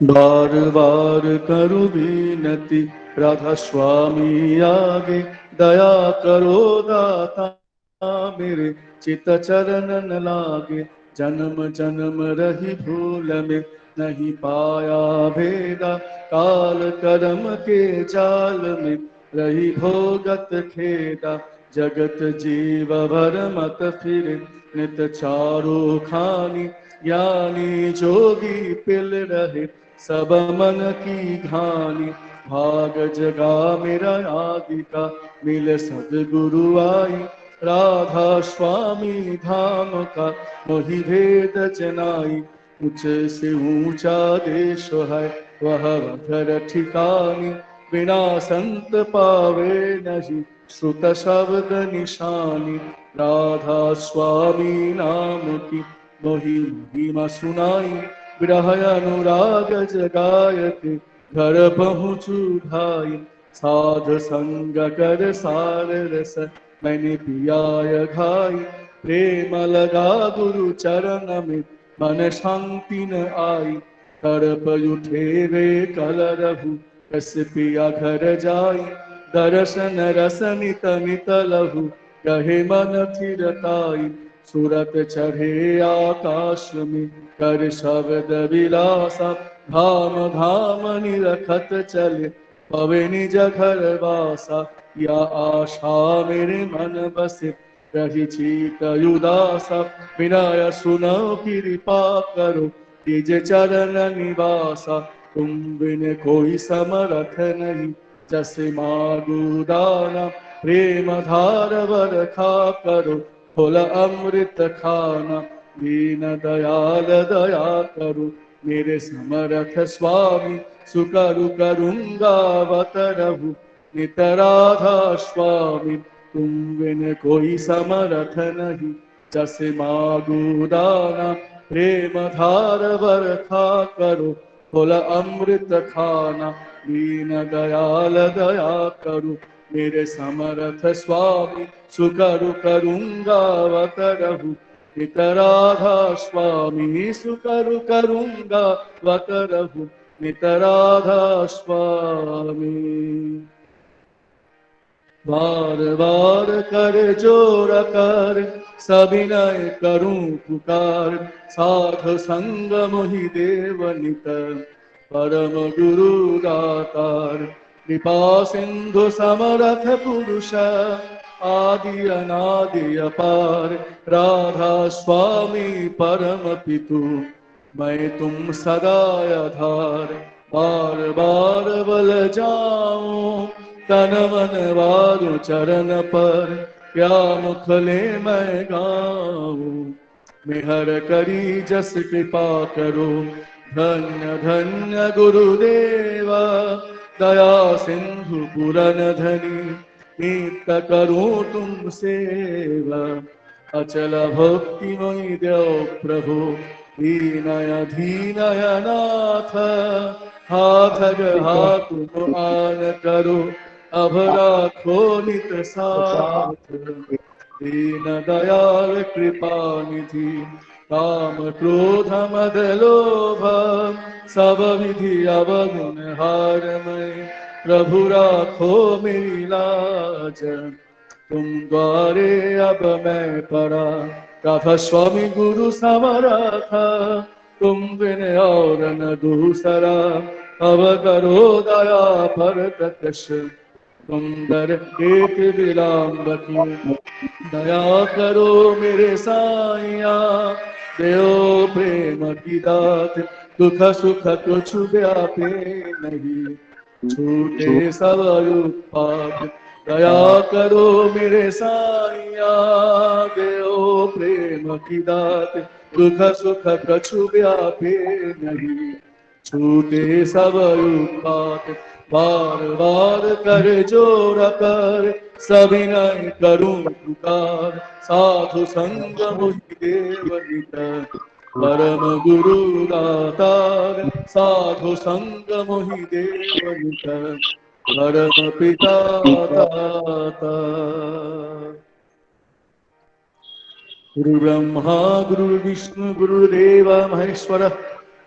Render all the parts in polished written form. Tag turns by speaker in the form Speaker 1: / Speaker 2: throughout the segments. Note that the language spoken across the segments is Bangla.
Speaker 1: बार बार करूं विनती राधा स्वामी आगे, दया करो दाता मेरे चित चरण न लागे। जन्म जन्म रही भूल में नहीं पाया भेदा, काल कर्म के जाल में रही भोगत खेदा। जगत जीव भर मत फिर नित चारो खानी, ज्ञानी जोगी पिल रहे सब मन की घानी। भाग जगा मेरा आदि का मिल सदगुरु आई, राधा स्वामी धाम का मोहि भेद जनाई। ऊंचे से ऊंचा देश है वह घर ठिकानी, बिना संत पावे नहीं श्रुत शब्द निशानी। राधा स्वामी नाम की मोहि महिमा सुनाई, विरह अनुराग जगायत घर पहुँचू भाई। साध संग कर सार रस मैंने पियाय घाई, प्रेम लगा गुरु चरण में मन शांति न आई। तड़प उठे वे कल रहु रस पिया घर जाई, दर्शन रस नित नित लहु कहे मन थिरताई। सूरत चढ़े आकाश में कर शब्द विलासा, धाम धाम निरखत चले पवे निज घर वासा। या आशा मेरे मन बसे रही चीत उदासा, विनय सुनो कृपा करो निज चरण निवासा। तुम बिन कोई समरथ नहीं जैसे मागु दाना, प्रेम धार बरखा करो फुल अमृत खाना। दीन दयाल दया करो मेरे समरथ स्वामी, सुकरु करूंगा अवतरहु नित राधा स्वामी। तुम बिन कोई समरथ नहीं जैसे मागु दाना, प्रेम धार बरखा करो फुल अमृत खाना। दीन दयाल दया करो मेरे समरथ स्वामी, सुकरु करूंगा अवतरहु नित राधा स्वामी। सुकरु करूंगा अवतरहु नित राधा स्वामी। बार बार कर जोर कर सविनय करूं पुकार, साधु संग मोहि देव नित परम गुरु दातार। कृपा सिंधु समरथ पुरुष आदि अनादि अपार, राधा स्वामी परम पितु मैं तुम सदा आधार। बार बार बल जाऊं तन मन वारु चरण पर, क्या मुखले मैं गाऊं मेहर करी जस कृपा करो। धन्य धन्य गुरुदेवा दया सिंधु पुरन धनी, नित करूं तुम सेवा अचल भक्ति मोहि देव प्रभु। दीनय धीनय नाथ हाथ हाथ तुम आन करो, अब राखो नित साथ। दीन दयाल कृपा निधि काम क्रोध मद लोभ, सब विधि अवगुण हार मैं प्रभु राखो मेरी लाज। तुम द्वारे अब मैं पड़ा राधा स्वामी गुरु समरथा, तुम बिन और न दूसरा अब करो दया पर प्रकश। सुंदर एक विलाम्ब की दया करो मेरे साइया, देव प्रेम की दात दुख सुख कुछ व्यापे नहीं, छूटे सब उत्पात दया करो मेरे साइया। देव प्रेम की दात दुख सुख कछु व्यापे नहीं, छूटे सब उत्पात। बार बार कर जोर कर सविनय करूं पुकार, साधु संग मुहि देव नित परम गुरु दातार। साधु संग मोहि देव नित परम पिता दाता। गुरु ब्रह्मा गुरु विष्णु गुरुदेव महेश्वर,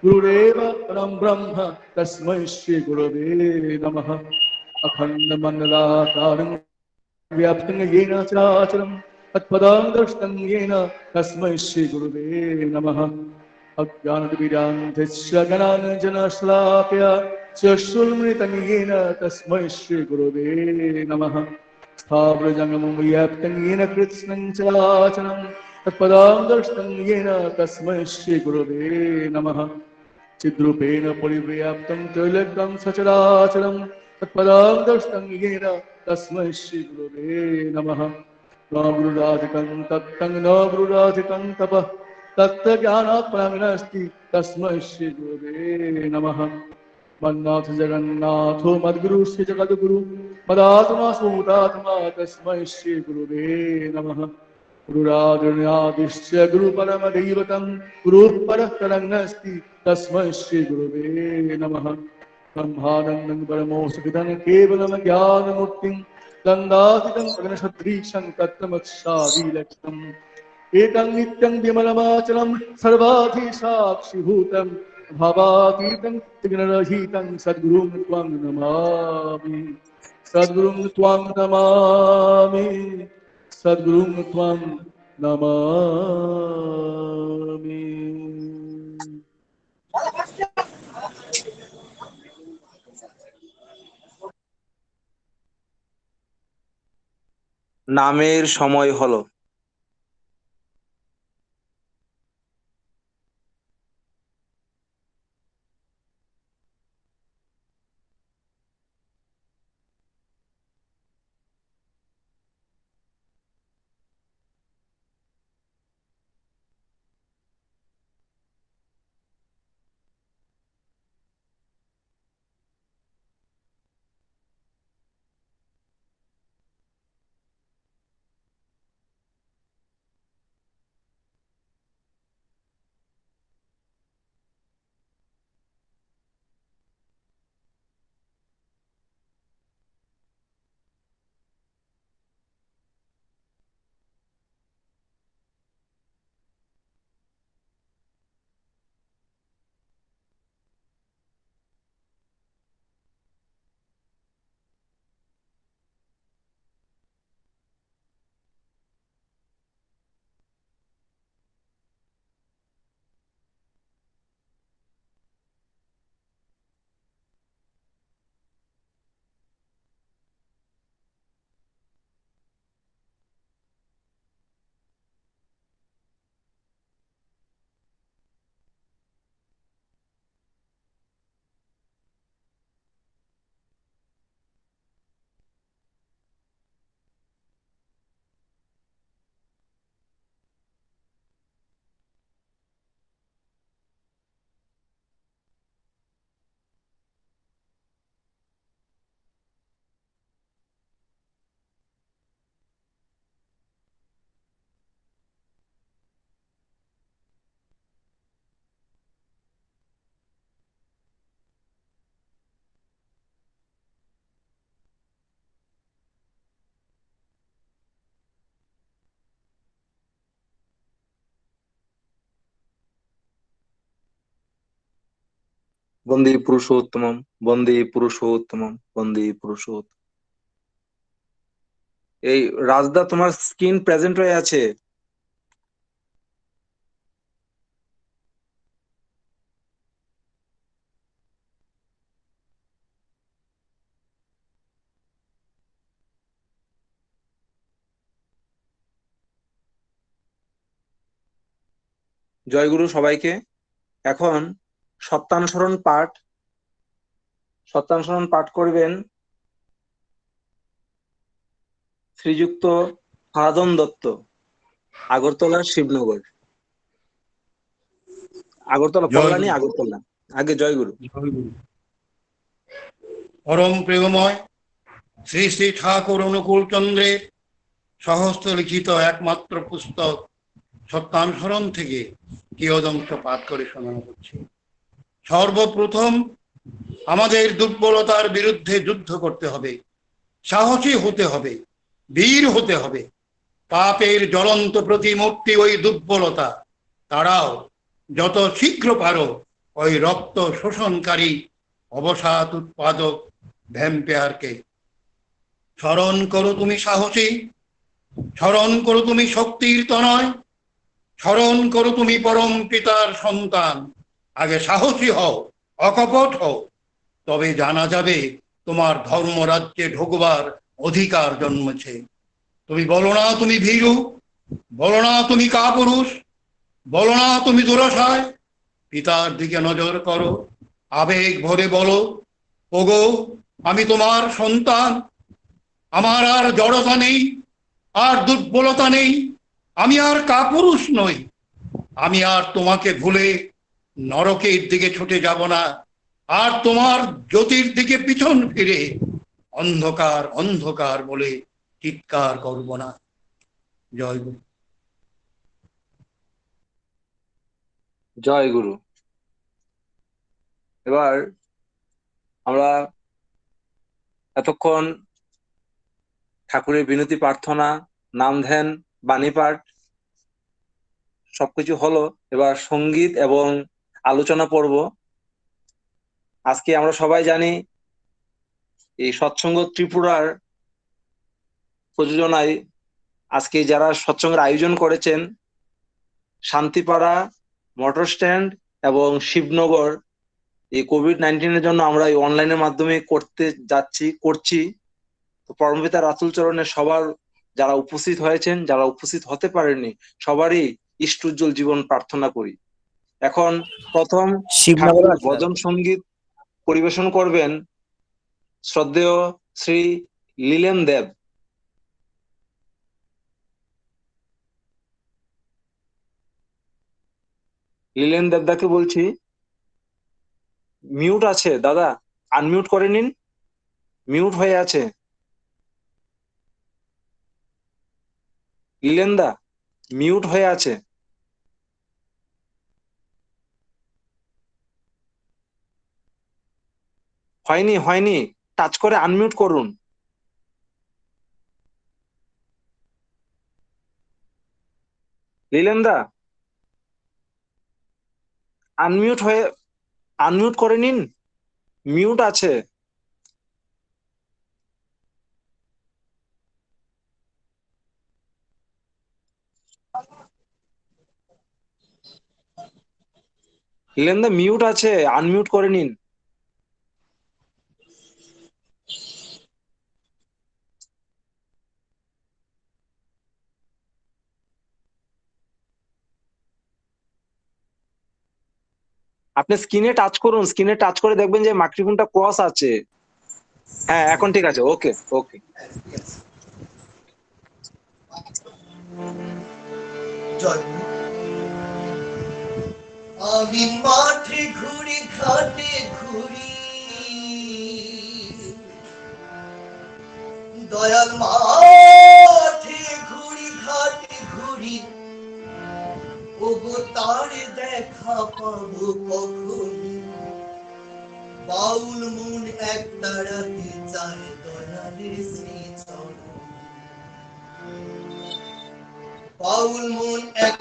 Speaker 1: गुरुरेव परम ब्रह्म तस्मै श्री गुरवे नमः। अखंड मंडलाकारं व्याप्तं येन चराचरं तत्पदं दृष्टं येन तस्मै श्री गुरवे नमः। अज्ञानतिमिरान्धस्य ज्ञानाञ्जनशलाकया चक्षुर्मृतं येन तस्मै श्री गुरवे नमः। स्थावरजङ्गमं व्याप्तं येन कृत्स्नं चराचरं तत्पदं दृष्टं येन तस्मै श्री गुरवे नमः। चिद्रूपेण परिव्याप्तं त्रैलोक्यं सचराचरं तत्पदं दृष्टं येन तस्मै श्री गुरवे नमः। न गुरुराधिकं तत्तं न गुरुराधिकं तपः तत्त्वज्ञानात्मनं नास्ति तस्मै श्री गुरवे नमः। मन्नाथ जगन्नाथो मद्गुरु श्री जगद्गुरु मदात्मा सूतात्मा तस्मै श्री गुरुवे नमः। गुरुराजनादिश्च गुरुपरमदैवतं गुरुः परः परं नास्ति तस्मै श्री गुरुवे नमः। ब्रह्मानन्दं परमोऽसुखितं केवलं ज्ञानमूर्तिं गङ्गातीतं गगनसदृशं तत्त्वमक्षादिलक्ष्यम् एकं नित्यं विमलमाचलं सर्वाधिसाक्षिभूतं भावातीतं त्रिगुणरहितं सद्गुरुं त्वं नमामि। सद्गुरुं त्वं नमामि। सद्गुरुं त्वं नमामि।
Speaker 2: নামের সময় হলো। বন্দে পুরুষোত্তমম, বন্দে পুরুষোত্তমম, বন্দে পুরুষোত্তম। এই রাজদা, তোমার স্ক্রিন প্রেজেন্ট হয়ে আছে। জয়গুরু সবাইকে। এখন সত্যানুসরণ পাঠ করবেন শ্রীযুক্ত সাধন দত্ত, আগরতলা শিবনগর, আগরতলা কল্যাণী, আগরতলা। আগে জয়গুরু।
Speaker 3: পরম প্রেমময় শ্রী শ্রী ঠাকুর অনুকূল চন্দ্রের সহস্র লিখিত একমাত্র পুস্তক সত্যানুসরণ থেকে কিয়দংশ পাঠ করে শোনানো হচ্ছে। সর্বপ্রথম আমাদের দুর্বলতার বিরুদ্ধে যুদ্ধ করতে হবে, সাহসী হতে হবে, বীর হতে হবে। পাপের জ্বলন্ত প্রতিমূর্তি ওই দুর্বলতা। তারাও যত শীঘ্র পারো ওই রক্ত শোষণকারী অবসাদ উৎপাদক ভ্যাম্পায়ারকে। স্মরণ করো তুমি সাহসী, স্মরণ করো তুমি শক্তির তনয়, স্মরণ করো তুমি পরম পিতার সন্তান। আগে সাহসী হও, অকপট হও, তবে জানা যাবে তোমার ধর্মরাজ্যে ঢুকবার অধিকার জন্মেছে। তুমি বলো না তুমি ভীরু, বলো না তুমি কাপুরুষ, বলো না তুমি দুরাশায়। পিতার দিকে নজর করো, আবেগ ভরে বলো, ওগো আমি তোমার সন্তান, আমার আর জড়তা নেই, আর দুর্বলতা নেই, আমি আর কাপুরুষ নই, আমি আর তোমাকে ভুলে নরকের দিকে ছুটে যাব না, আর তোমার জ্যোতির দিকে পিছন ফিরে অন্ধকার অন্ধকার বলে চিৎকার করব না। জয় গুরু।
Speaker 2: জয় গুরু। এবার আমরা এতক্ষণ ঠাকুরের বিনতি প্রার্থনা, নাম ধ্যান, বাণী পাঠ সবকিছু হলো। এবার সঙ্গীত এবং আলোচনা পর্ব। আজকে আমরা সবাই জানি এই সৎসঙ্গ ত্রিপুরার প্রযোজনায় আজকে যারা সৎসঙ্গের আয়োজন করেছেন, শান্তিপাড়া, মোটর স্ট্যান্ড এবং শিবনগর, এই কোভিড-19 জন্য আমরা এই অনলাইনের মাধ্যমে করছি। তো পরমপিতা রাতুল চরণের সবার যারা উপস্থিত হয়েছেন, যারা উপস্থিত হতে পারেননি, সবারই ইষ্ট-উজ্জ্বল জীবন প্রার্থনা করি। এখন প্রথম ঠাকুর ভজন সঙ্গীত পরিবেশন করবেন শ্রদ্ধেয় শ্রী লীলেন দেব। লীলেন দেবদাকে বলছি, মিউট আছে দাদা, আনমিউট করে নিন, মিউট হয়ে আছে। লীলেন দা মিউট হয়ে আছে। হয়নি, টাচ করে আনমিউট করুন। লীলেন দা আনমিউট করে নিন, মিউট আছে। লীলেন দা মিউট আছে, আনমিউট করে নিন। আপনি স্ক্রিনে টাচ করুন, স্ক্রিনে টাচ করে দেখবেন যে মাইক্রোফোনটা ক্রস আছে। হ্যাঁ, এখন ঠিক আছে। ওকে।
Speaker 4: আমি মাঠে ঘুরি, ঘাটে ঘুরি, দয়াল মাঠে ঘুরি, ঘাটে ঘুরি, ওগো তার দেখা পাবো কখনই। বাউল মন এক তারাতে চায় দয়ালের শ্রীচরণ, বাউল মন এক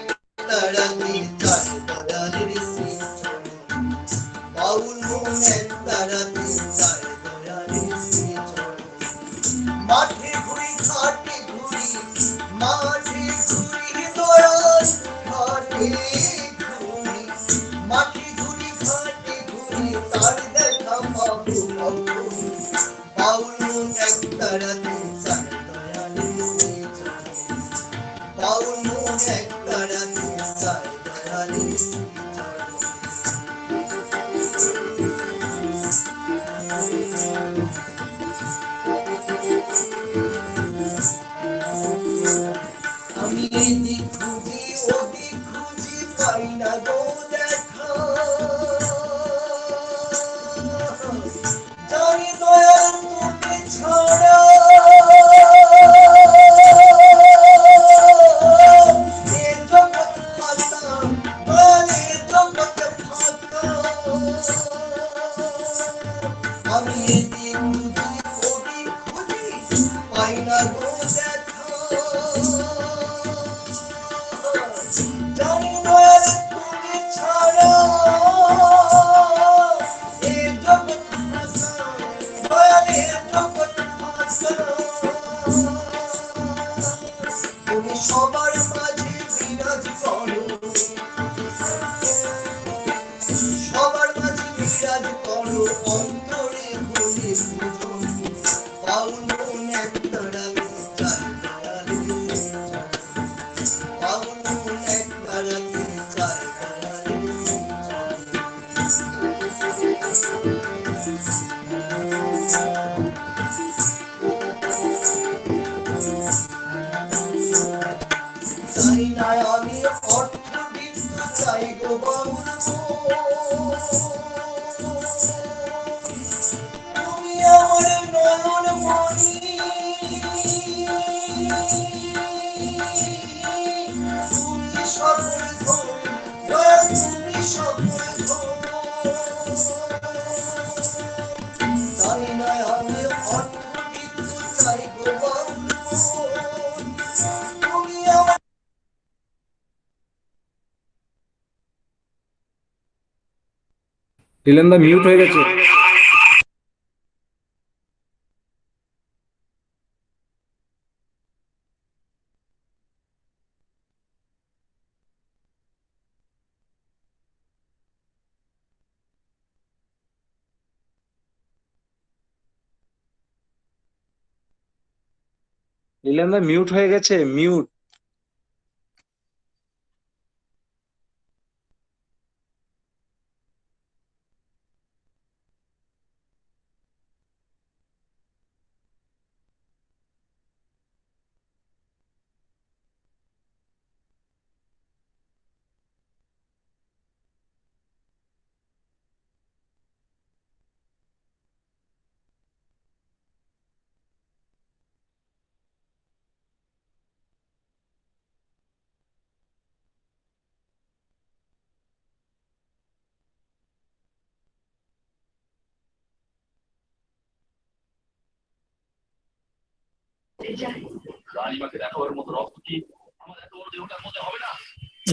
Speaker 4: তারাতে চায় দয়ালের শ্রীচরণ, বাউল মন এক তারাতে চায় দয়ালের শ্রীচরণ। মাঠে ঘুরি, ঘাটে ঘুরি, মাঠে ঘুরি, দয়াল ঘাটে ঘুরি, মাঠে ঘুরি, ঘাটে ঘুরি, তার দেখা পাবো কখনই। বাউল মন এক তারাতে চায় দয়ালের শ্রীচরণ, বাউল মন এক তারাতে চায় দয়ালের শ্রীচরণ। আমি এদিক খুঁজি, ওদিক খুঁজি, পাই না গো দেখা, জানি দয়াল তোকে ছাড়া এ জগৎ ফাঁকা, দয়াল এ জগৎ ফাঁকা। আমি এদিক খুঁজি, ওদিক খুঁজি, পাই না গো দেখা, জানি দয়াল তোকে ছাড়া সবার মাঝে বিরাজ করো, সবার মাঝে বিরাজ করো, অন্তরে বলে ভোজন পাউন একতারা চাই পাউন একতারা চাই। চাই না আমি অর্থ বিদ্যা, চাই গো বাউল তুমি আমার নয়ন মণি, তুমি সকল ধন, তুমি সকল ধন। চাই না আমি অর্থ বিদ্যা, চাই গো বাউল তুমি আমার।
Speaker 5: নীলেন্দা মিউট হয়ে গেছে।
Speaker 2: নীলেন্দা মিউট হয়ে গেছে, মিউট।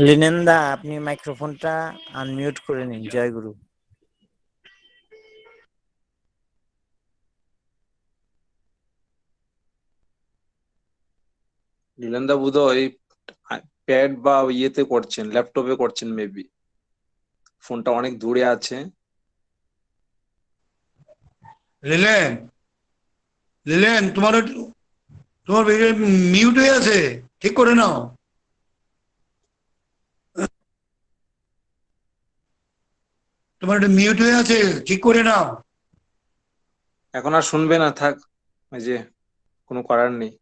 Speaker 6: লিনেন্দা, আপনি মাইক্রোফোনটা আনমিউট করে নিন। জয় গুরু।
Speaker 2: নীলেন্দা বোধহয় প্যাড বা ইয়েতে করছেন, ল্যাপটপে করছেন মেবি, ফোনটা অনেক দূরে আছে।
Speaker 3: লিলেন, লিলেন তোমার তোমার মিউট হয়ে আছে, ঠিক করে নাও। তোমার মিউট হয়ে আছে, ঠিক করে নাও।
Speaker 2: এখন আর শুনবে না, থাক, ওই যে কোনো করার নেই।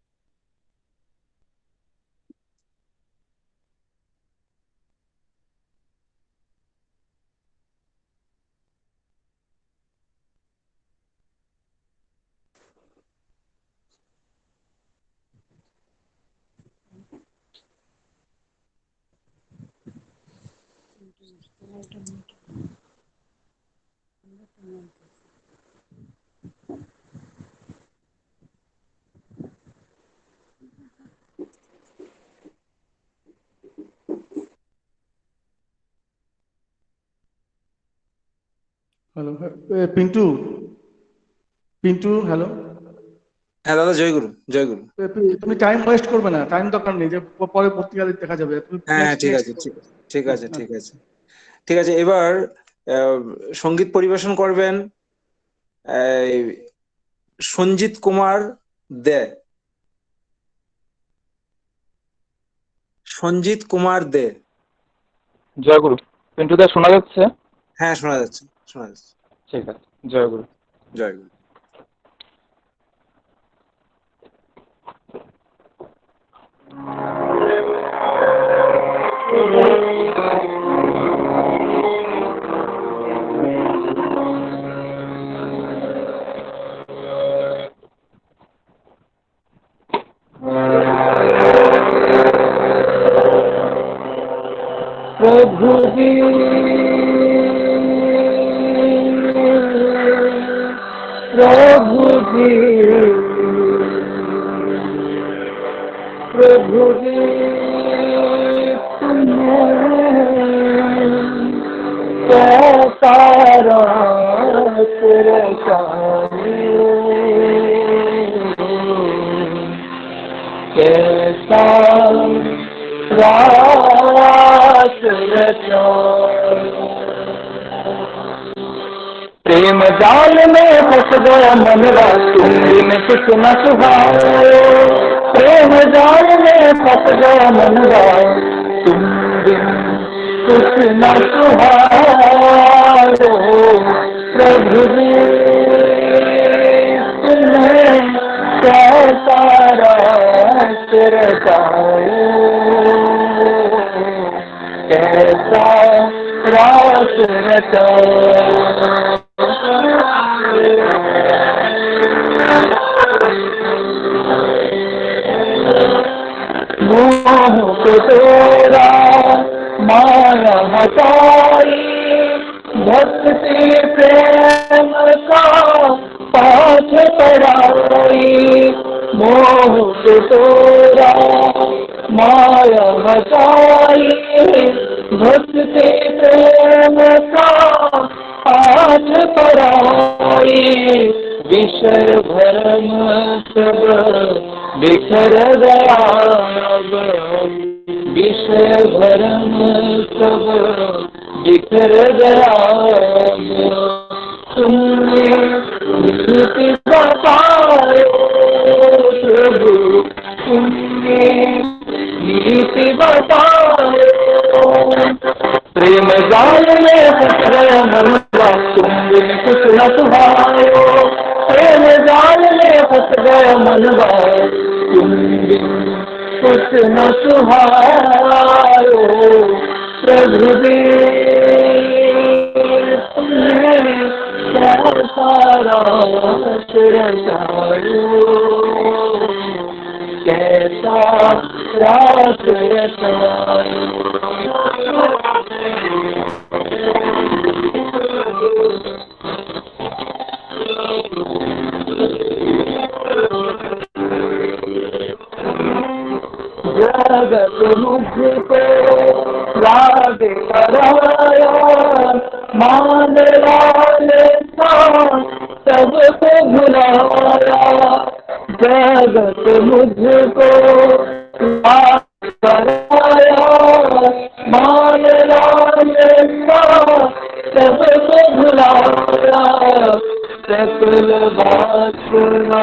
Speaker 1: Hello, Pintu, Pintu, hello.
Speaker 2: হ্যাঁ দাদা, জয় গুরু, জয় গুরু।
Speaker 1: তুমি টাইম ওয়েস্ট করবে না, টাইম দরকার নেই, যে পরে পত্রিকা দেখা যাবে। তুমি
Speaker 2: হ্যাঁ হ্যাঁ,
Speaker 1: নেক্সট
Speaker 2: ঠিক
Speaker 1: নেক্সট।
Speaker 2: আছে, ঠিক আছে, ঠিক আছে, ঠিক আছে। এবার সঙ্গীত পরিবেশন করবেন এই সঞ্জিত কুমার দে। সঞ্জিত কুমার দে।
Speaker 7: জয় গুরু। পিন্টু দা শোনা যাচ্ছে?
Speaker 2: হ্যাঁ, শোনা যাচ্ছে, শোনা যাচ্ছে।
Speaker 7: ঠিক আছে, জয় গুরু।
Speaker 2: জয় গুরু।
Speaker 7: प्रभु जी प्रभु जी प्रभु जी सारा कैसा रास रचाया। प्रेम जाल में फंस गया मनवा तुम बिन कुछ न सुहाए। प्रेम जाल में फंस गया मनवा तुम बिन कुछ न सुहाए। प्रभु जी तुम्हें कैसा रास रचाया। कैसा रास रचाया। मोह को तेरा माया हटाई। भक्ति प्रेम का पाठ पढ़ाई। मोह को तेरा माया हटाई। भक्ति प्रेम का पाठ पढ़ाई। विषय भरम सब बिखर गया अब। विषय भरम सब बिखर गया अब। तुमने नीति बताओ प्रभु। तुमने नीति बताओ। प्रेम जाल में फंस गया मनवा तुम बिन कुछ न सुहायो। प्रेम जाल में फंस गया मनवा तुम बिन कुछ न सुहायो। प्रभु जी तुमने कैसा रास रचाया। कैसा रास रचाया। जगत मुझको राग कराया। मान लाल सबको भुलाया। जगत मुझको राग कराया। मान लाल सबको भुलाया। सकल वासना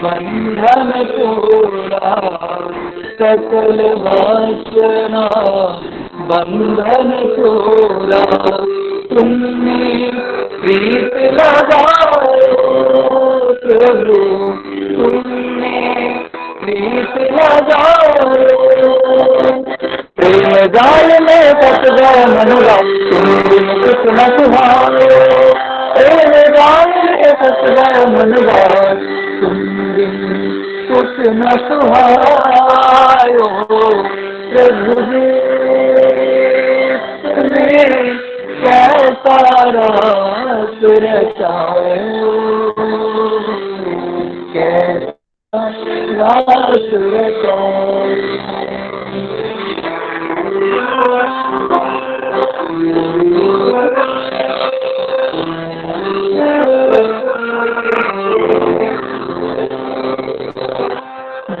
Speaker 7: बंधन तोड़ा। सकल वासना बंधन तोड़ा। तुमने प्रीत लगाओ प्रभु। तुमने प्रीत लगाओ। प्रेम जाल में फंस गया मनवा तुम बिन कुछ न सुहायो। प्रेम जाल में फंस गया मनवा तुम बिन कुछ न सुहायो। प्रभु जी तुम्हें कैसा रास रचाया। कैसा रास रचाया।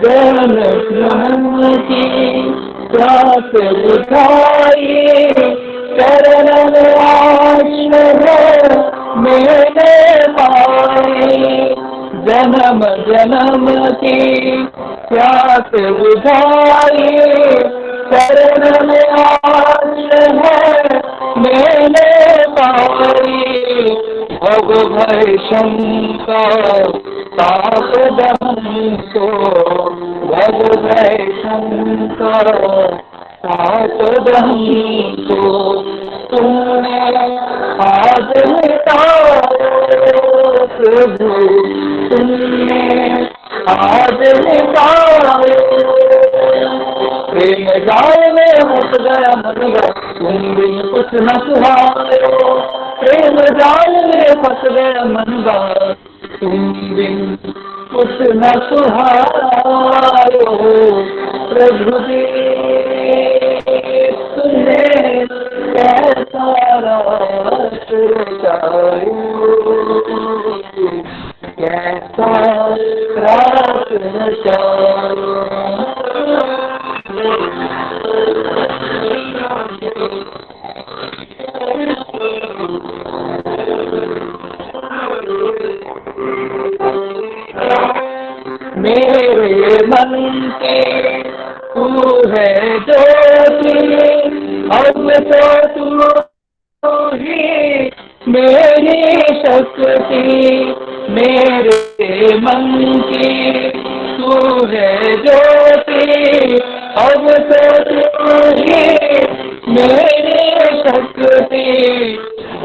Speaker 7: जन जन्म की प्यास बुझाई। चरण में आश्रय मैंने पाई। जन्म जन्म की प्यास बुझाई। चरण में आश्रय मैंने पाई। भव भय शंकर ताप दहन को। भव भय शंकर ताप दहन को। तुमने आज मिटाओ प्रभु। तुमने आज मिटाओ। प्रेम जाल में फंस गया मनवा तुम बिन कुछ न सुहायो। प्रेम जाल में फंस गया मनवा तुम बिन कुछ न सुहायो। प्रभु जी तुमने कैसा रास रचाया। कैसा रास रचाया। मन की तू है ज्योति अब तो तू ही मेरी शक्ति मेरे मन की तू है ज्योति अब तो तू ही मेरी शक्ति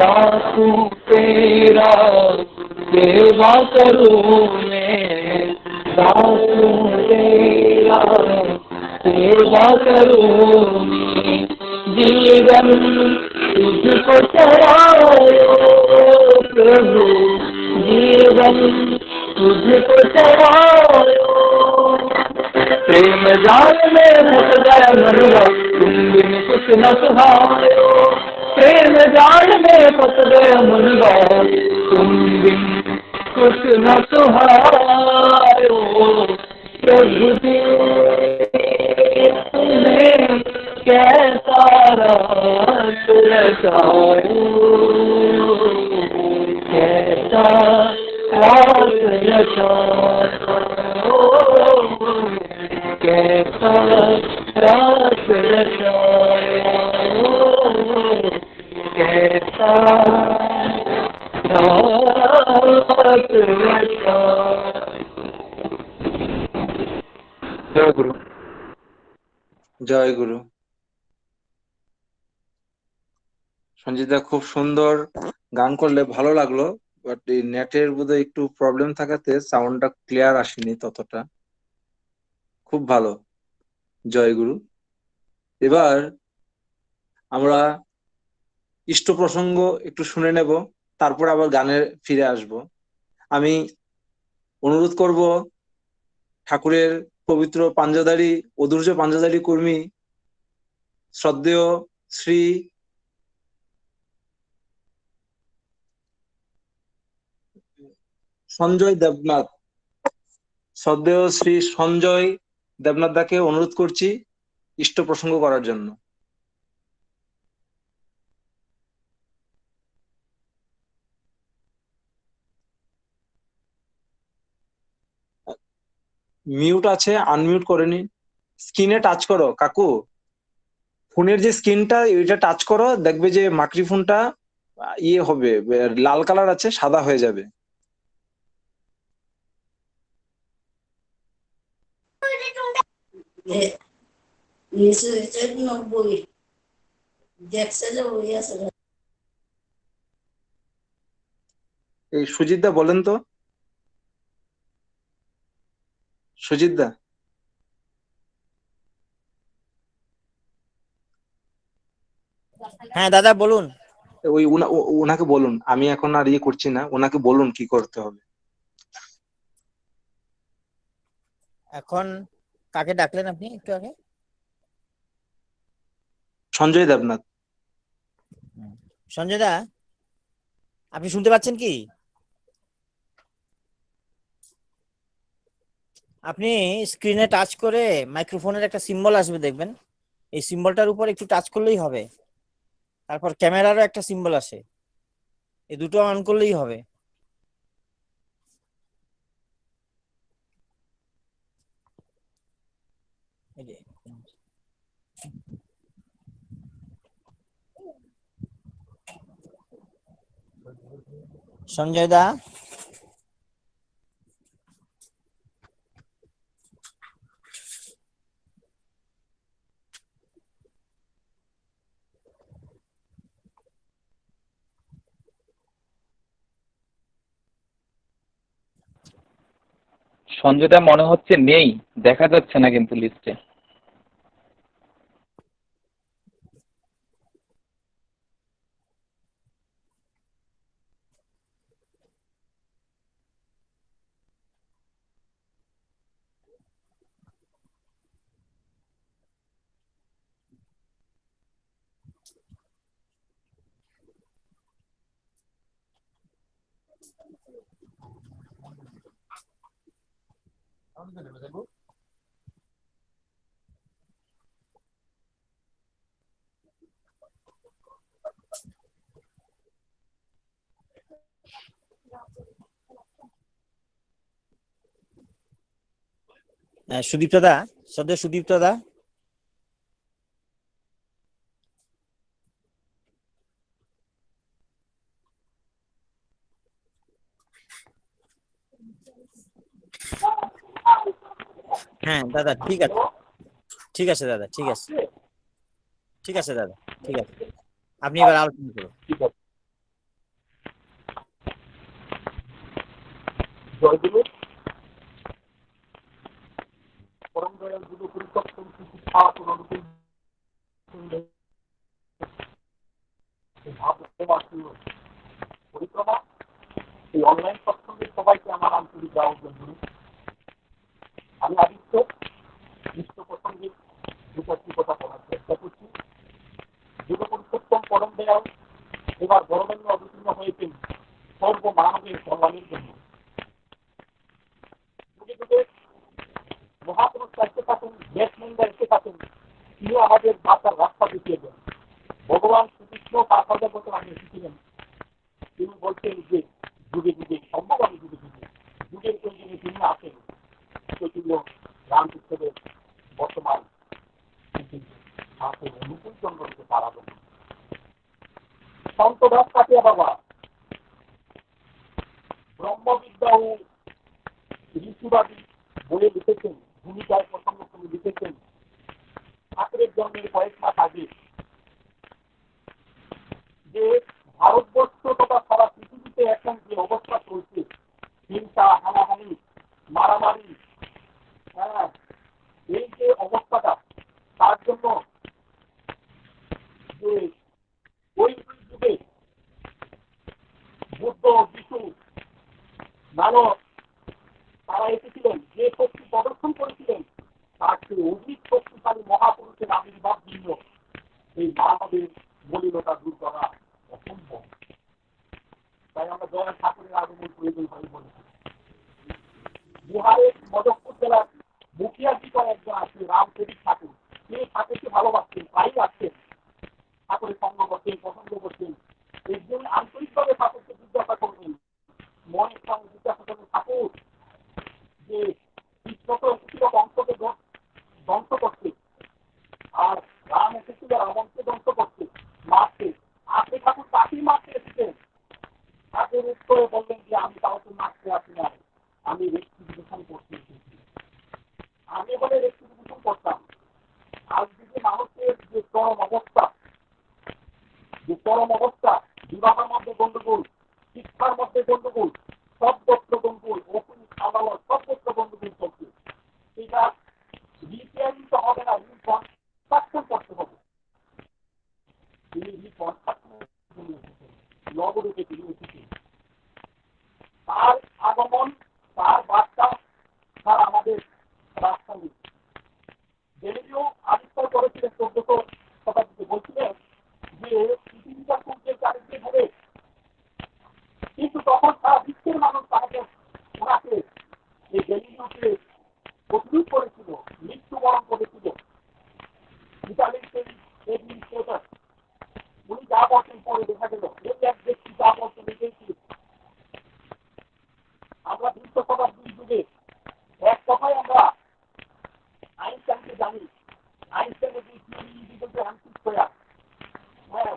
Speaker 7: दासू तेरा सेवा करूँ मैं दासू तेरा सेवा करूँ मैं जीवन तुझको चढ़ाओ प्रभु जीवन तुझको चढ़ाओ प्रेम जाल में फंस गया मनवा तुम बिन कुछ न सुहायो प्रेम जाल में फंस गया मनवा तुम बिन कुछ न सुहायो प्रभु जी तुम्हें कैसा रास रचायो कैसा रास रचायो कैसा रास रचायो कैसा रास रचायो जय गुरु
Speaker 2: জয় গুরু। সঞ্জিতা খুব সুন্দর গান করলে, ভালো লাগলো, বাট এই নেটের বোধহয় একটু প্রবলেম থাকাতে সাউন্ডটা ক্লিয়ার আসেনি ততটা। খুব ভালো, জয় গুরু। এবার আমরা ইষ্ট প্রসঙ্গ একটু শুনে নেব, তারপর আবার গানে ফিরে আসব। আমি অনুরোধ করব ঠাকুরের পবিত্র পাঞ্জাদারি অধৈর্য পাঞ্জাদারি কর্মী শ্রদ্ধেয় শ্রী সঞ্জয় দেবনাথ, শ্রদ্ধেয় শ্রী সঞ্জয় দেবনাথ দাকে অনুরোধ করছি ইষ্ট প্রসঙ্গ করার জন্য। মিউট আছে, আনমিউট করে নিন। স্ক্রিনে টাচ করো কাকু, ফোনের যে স্ক্রিনটা এটা টাচ করো, দেখবে যে মাইক্রোফোনটা ইয়ে হবে, লাল কালার আছে, সাদা হয়ে যাবে। এই সুজিত দা বলেন তো, সুজিত দা।
Speaker 6: হ্যাঁ দাদা বলুন।
Speaker 2: ওই ওনাকে বলুন, আমি এখন আর ইয়ে করছি না, ওনাকে বলুন কি করতে হবে।
Speaker 6: এখন কাকে ডাকলেন আপনি একটু আগে?
Speaker 2: সঞ্জয় দেবনাথ।
Speaker 6: সঞ্জয় দা, আপনি শুনতে পাচ্ছেন কি? আপনি স্ক্রিনে টাচ করে মাইক্রোফোনের একটা সিম্বল আসবে দেখবেন, এই সিম্বলটার উপর একটু টাচ করলেই হবে। তারপর ক্যামেরারও একটা সিম্বল আসে, এই দুটো অন করলেই হবে। এই যে, সঞ্জয় দা,
Speaker 5: সঞ্জয়দা মনে হচ্ছে নেই, দেখা যাচ্ছে না কিন্তু লিস্টে।
Speaker 6: সুদীপ্ত দা, সদ্য সুদীপ্ত দা। হ্যাঁ দাদা, ঠিক আছে, ঠিক আছে দাদা, ঠিক আছে, ঠিক আছে দাদা, ঠিক আছে, আপনি এবার আলোচনা করুন।
Speaker 7: জয়গুরু পরম দয়াল গুরু পরিতপ্তম শিক্ষা পুনরুদ্ধার পরিক্রমা এই অনলাইন সৎসঙ্গে সবাইকে আমার আন্তরিক আহ্বান করি। আমি আদিত্য বিশ্ব প্রসঙ্গে দুটি কথা বলার চেষ্টা করছি। যুগ পুরুষোত্তম পরম দয়াল এবার বড়দান্য অবতীর্ণ হয়েছেন সর্ব মানবের কল্যাণের জন্য। যুগে যুগে মহাপুরুষ আসতে থাকুন, দেশ মন্দা এসে থাকুন, তিনি আমাদের বাঁচার রাস্তা দেখিয়ে দেন। ভগবান শ্রীকৃষ্ণ 5,000 বছর আগে এসেছিলেন। তিনি বলছেন যে যুগে যুগে সম্ভব, আমি যুগে যুগে যুগের প্রয়োজনে তিনি আসেন। চৈতন্য রামকৃষ্ণের বর্তমান অনুকূল চন্দ্রকে তারা দেন। সন্ত দাস কাটিয়া বাবা ব্রহ্মবিদ্যা ও ঋষিবাদী বইয়ে লিখেছেন, ভূমিকায় প্রসঙ্গ করে লিখেছেন ঠাকুরের জন্মের কয়েক মাস আগে যে ভারতবর্ষ তথা সারা পৃথিবীতে এখন যে অবস্থা চলছে, হিংসা, হানাহানি, মারামারি, হ্যাঁ, এই যে অবস্থাটা, তার জন্য যে ওই যুগে বুদ্ধ, যিশু, মানব তারা এসেছিলেন, যে শক্তি প্রদর্শন করেছিলেন তার চেয়ে অধিক শক্তিশালী মহাপুরুষের আবির্ভাব ভিন্ন এই মানবের মলিনতা দূর করা অসম্ভব। তাই আমরা দয়াল ঠাকুরের আগমন প্রয়োজন হয় বলেছি। বিহারের মদকপুর জেলার মুখিয়াজি করে একজন আছে রামচরিত ঠাকুর। তিনি ঠাকুরকে ভালোবাসতেন, প্রায়ই আসতেন, ঠাকুরের সঙ্গ করতেন, পছন্দ করতেন। একজন আন্তরিকভাবে ঠাকুরকে জিজ্ঞাসা করবেন, মনের সঙ্গে জিজ্ঞাসা করবেন, ঠাকুর যে কৃষ্ণ তো এসেছিল বংশকে ধ্বংস করতে, আর রাম এসেছিল রাবণকে ধ্বংস করতে, মারতে, আপনি ঠাকুর তাকেই মারতে এসেছেন। ঠাকুর উত্তরে বললেন যে আমি কাউকে মারতে আসি না, আমি রেস্টিটিউশন করতে এসেছি। আমি বলে রেস্টিটিউশন করতাম। আজ যদি মানুষের যে চরম অবস্থা, বিবাহের মধ্যে গন্ডগোল, শিক্ষার মধ্যে গন্ডগোল, সর্বত্র গন্ডগোল, অফিস আদালত সর্বত্র গন্ডগোল চলছে, এটা রিপেয়ারিং তো হবে না, রিকনস্ট্রাকশন করতে হবে। তিনি রিকনস্ট্রাকশনের জন্য এসেছেন, নবরূপে তিনি এসেছেন। তার আগমন, তার বার্তা, তার আমাদের রাস্তা নেই। গ্যালিলিও আবিষ্কার করেছিলেন 1400 শতাব্দীতে, বলছিলেন যে পৃথিবীটা সূর্যের চারিদিকে ঘুরে, কিন্তু তখন সারা বিশ্বের মানুষ ওনাকে এই গ্যালিলিওকে প্রতিরোধ করেছিল, মৃত্যুবরণ করেছিল। ইতালির সেই অ্যাডমিনিস্ট্রেটর উনি যা বলছেন পরে দেখা গেল এই এক ব্যক্তি যা বলছেন এটাই ঠিক। আমরা 20 শতাব্দীর যুগে এক কথায় আমরা আইনস্টাইনকে জানি, আইনস্টাইনের যে থিওরি আনসিক স্কয়ার, হ্যাঁ,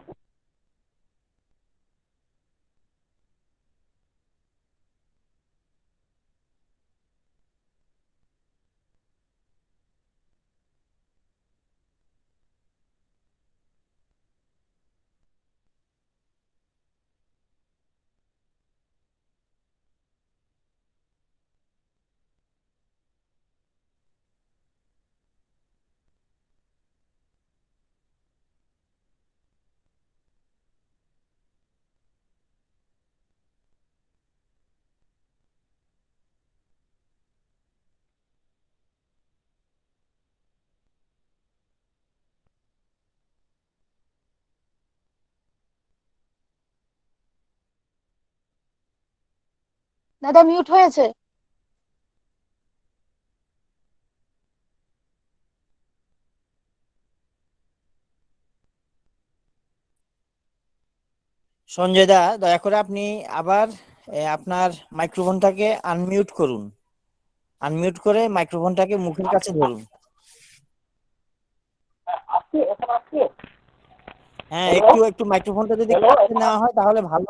Speaker 8: দাদা মিউট হয়েছে।
Speaker 6: সঞ্জয় দা, দয়া করে আপনি আবার আপনার মাইক্রোফোনটাকে আনমিউট করুন। আনমিউট করে মাইক্রোফোনটাকে মুখের কাছে ধরুন। হ্যাঁ, একটু মাইক্রোফোনটা যদি কাছে নেওয়া হয় তাহলে ভালো।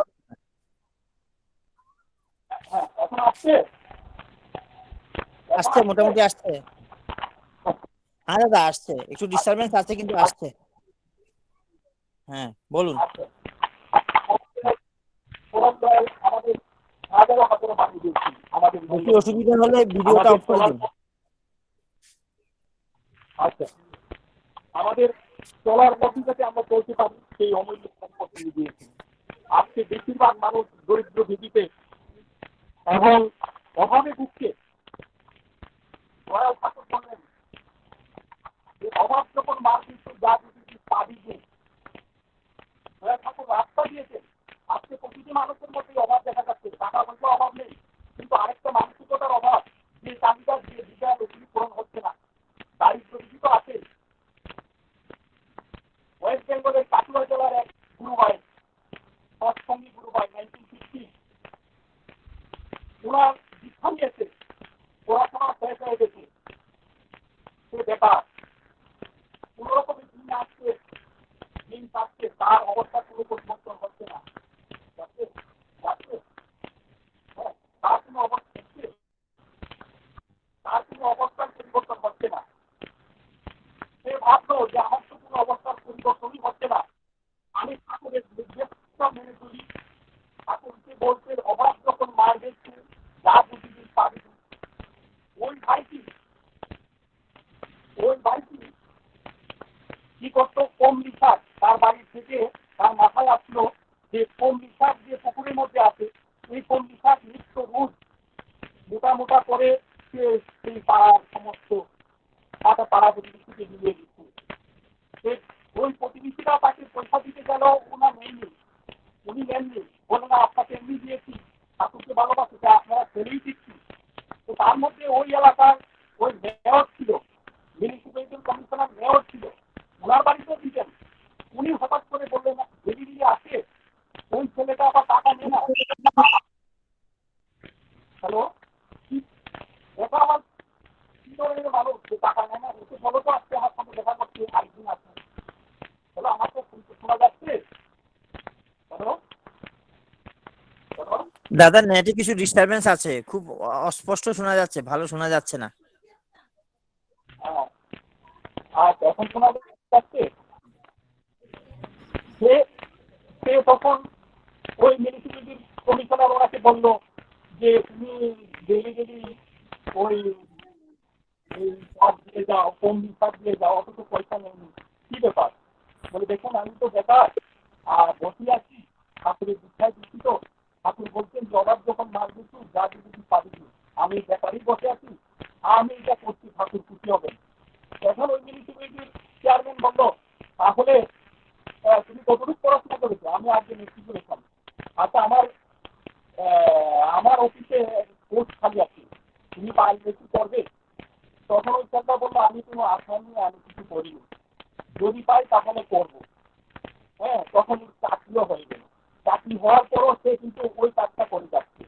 Speaker 6: আসছে, মোটামুটি আসছে। হ্যাঁ দাদা আসছে, একটু ডিস্টারবেন্স আছে কিন্তু আসছে। হ্যাঁ বলুন। বেশি অসুবিধা হলে ভিডিওটা অফ করে দিন।
Speaker 8: আচ্ছা, আমাদের চলার পথে যাতে আমরা চলতে পারি সেই অমূল্য সম্পত্তি দিয়েছি। আজকে বেশিরভাগ মানুষ দরিদ্র ভীতিতে এবং অভাবে ভুগছে। দয়াল ঠাকুর বললেন যে অভাব যখন মার কিন্তু যা যদি পাবি যে দয়াল ঠাকুর রাস্তা দিয়েছেন। আজকে প্রতিটি মানুষের মধ্যে অভাব দেখা যাচ্ছে, টাকা পয়সা অভাব নেই, কিন্তু আরেকটা মানসিকতার অভাব, যে চাহিদা যে বিদ্যালয় ওগুলি পূরণ হচ্ছে না, দারিদ্র ভীতি তো আছে। ওয়েস্ট বেঙ্গলের কাটুয়া জেলার এক গুরু ভাই, সৎসঙ্গী গুরু ভাই, 1950 ওনার দীক্ষা নিয়েছে, পড়াশোনা শেষ হয়ে গেছে, সে বেকার, কোন রকমের দিন আসছে দিন পাচ্ছে, তার অবস্থা কোনো পরিবর্তন হচ্ছে না। তার কোনো অবস্থা হচ্ছে, তার কোনো অবস্থার পরিবর্তন হচ্ছে না। সে ভাবলো যে আমার তো কোনো অবস্থার পরিবর্তনই হচ্ছে না, আমি ঠাকুরের নির্দেশটা মেনে চলি। ঠাকুরকে বলতে অভাব যখন মার দিচ্ছে যা বুঝিয়ে পাবি। ওই ভাইটি কি করতো, কমলি শাক তার বাড়ি থেকে তার মাথায় আসলো যে কমলি শাক যে পুকুরের মধ্যে আছে, এই কমলি শাক নিত্য রোজ মোটা মোটা করে সেই পাড়ার সমস্ত পাড়া প্রতিবেশীকে দিয়ে দিচ্ছে। ওই প্রতিবেশীরা তাকে পয়সা দিতে গেল, ওনার নেননি, উনি নেননি, বলে না আপনাকে এমনি দিয়েছি, ঠাকুরকে ভালোবাসে আপনারা ছেড়েই দিচ্ছি। তো তার মধ্যে ওই এলাকার ওই মেয়র ছিল, মিউনিসিপ্যালিটি কমিশনার মেয়র ছিল, ওনার বাড়িতেও দিতেন। উনি হঠাৎ করে বললেন দেরি দিয়ে আসে, ওই ছেলেটা আবার টাকা নেয় না। হ্যালো, এটা আমার কি ধরনের মানুষ যে টাকা নেয় না? ওকে বলো তো আজকে আমার সঙ্গে দেখা করতে আরেকদিন আসবে। হ্যালো, আমার তো শোনা যাচ্ছে? হ্যালো হ্যালো
Speaker 6: দাদা নেটে কিছু ডিস্টারবেন্স আছে, খুব অস্পষ্ট শোনা যাচ্ছে, ভালো শোনা যাচ্ছে না।
Speaker 8: হ্যাঁ, আচ্ছা এখন শোনা যাচ্ছে? সে তখন ওই মিউনিসিপ্যালিটির কমিশনার ওনাকে বললো যে তুমি ডেলি ওই সব দিয়ে যাও, কম বিভাগ দিয়ে যাও, অত তো পয়সা নেই, কি ব্যাপার? বলে দেখুন আমি তো বেকার আর বসে আছি, ঠাকুরের দীক্ষায় দিচ্ছি, তো ঠাকুর বলছেন যে অভাব যখন মার দিচ্ছি যা যদি পাবি, আমি বেকারই বসে আছি, আমি এটা করছি, ঠাকুর খুশি হবেন। এখন ওই মিউনিসিপ্যালিটির চেয়ারম্যান বললো তাহলে তুমি কতটুকু পড়াশোনা করেছো? আমি আজকে মেট্রিক করেছিলাম। আচ্ছা আমার অফিসে পোস্ট খালি আছে, তুমি পারলে কি করবে? তখন ওই স্যারটা বললো আমি কোনো আশা নিয়ে আমি কিছু করিনি, যদি পাই তাহলে করবো। হ্যাঁ, তখন চাকরিও হয়ে গেল। চাকরি হওয়ার পরও সে কিন্তু ওই কাজটা করে যাচ্ছে,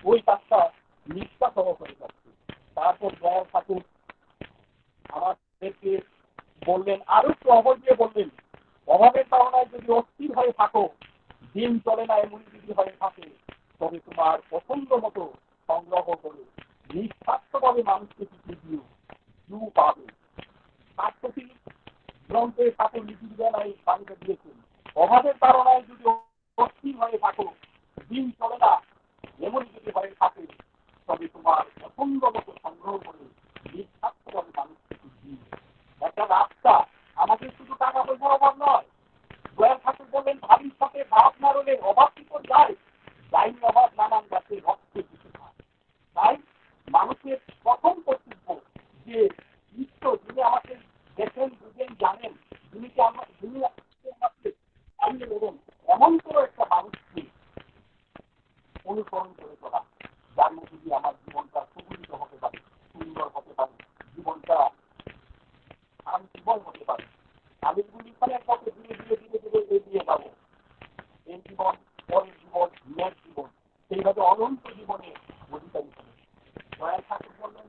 Speaker 8: ওই কাজটা নিষ্ঠা সহ করে যাচ্ছে। তারপর দয়াল ঠাকুর আমাদেরকে বললেন, আরো একটু অবল দিয়ে বললেন, অভাবের কারণে যদি অস্থির হয়ে থাকো, দিন চলে না এমনি যদি হয়ে থাকে, তবে তোমার পছন্দ মতো সংগ্রহ করে নিঃস্বার্থভাবে মানুষকে কিছু দিও পাবে। শাশ্বতী গ্রন্থে ঠাকুর লিখি দেয় বাণীটা দিয়েছেন, অভাবের কারণে যদি অস্থির হয়ে থাকো, দিন চলে না এমনি যদি হয়ে থাকে, তবে তোমার পছন্দ মতো সংগ্রহ করে নিঃস্বার্থভাবে মানুষকে কিছু দিও। একটা রাস্তা, আমাদের শুধু টাকা পয়সার অভাব নয়। দয়াল ঠাকুর বললেন ভাবির সাথে ভাব না রলে অভাব কি করে যায়? যাইনি অভাব নানান গাছে রক্তে কিছু খায়। তাই মানুষের প্রথম কর্তব্য যে ঈশ্বর যিনি আমাকে দেখেন বুঝেন জানেন, যিনি আমাকে এমন করে একটা মানুষকে অনুসরণ করে চলা, যার মধ্যে দিয়ে আমার জীবনটা সুগঠিত হতে পারে, সুন্দর হতে পারে, জীবনটা আমি জীবন হতে পারে। আমি গুলিখানের পথে ধীরে ধীরে ধীরে ধীরে এগিয়ে যাবো। এই জীবন, পরের জীবন, মেয়ের জীবন, সেইভাবে অনন্ত জীবনে অধিকারী হবে। দয়াল ঠাকুর বললেন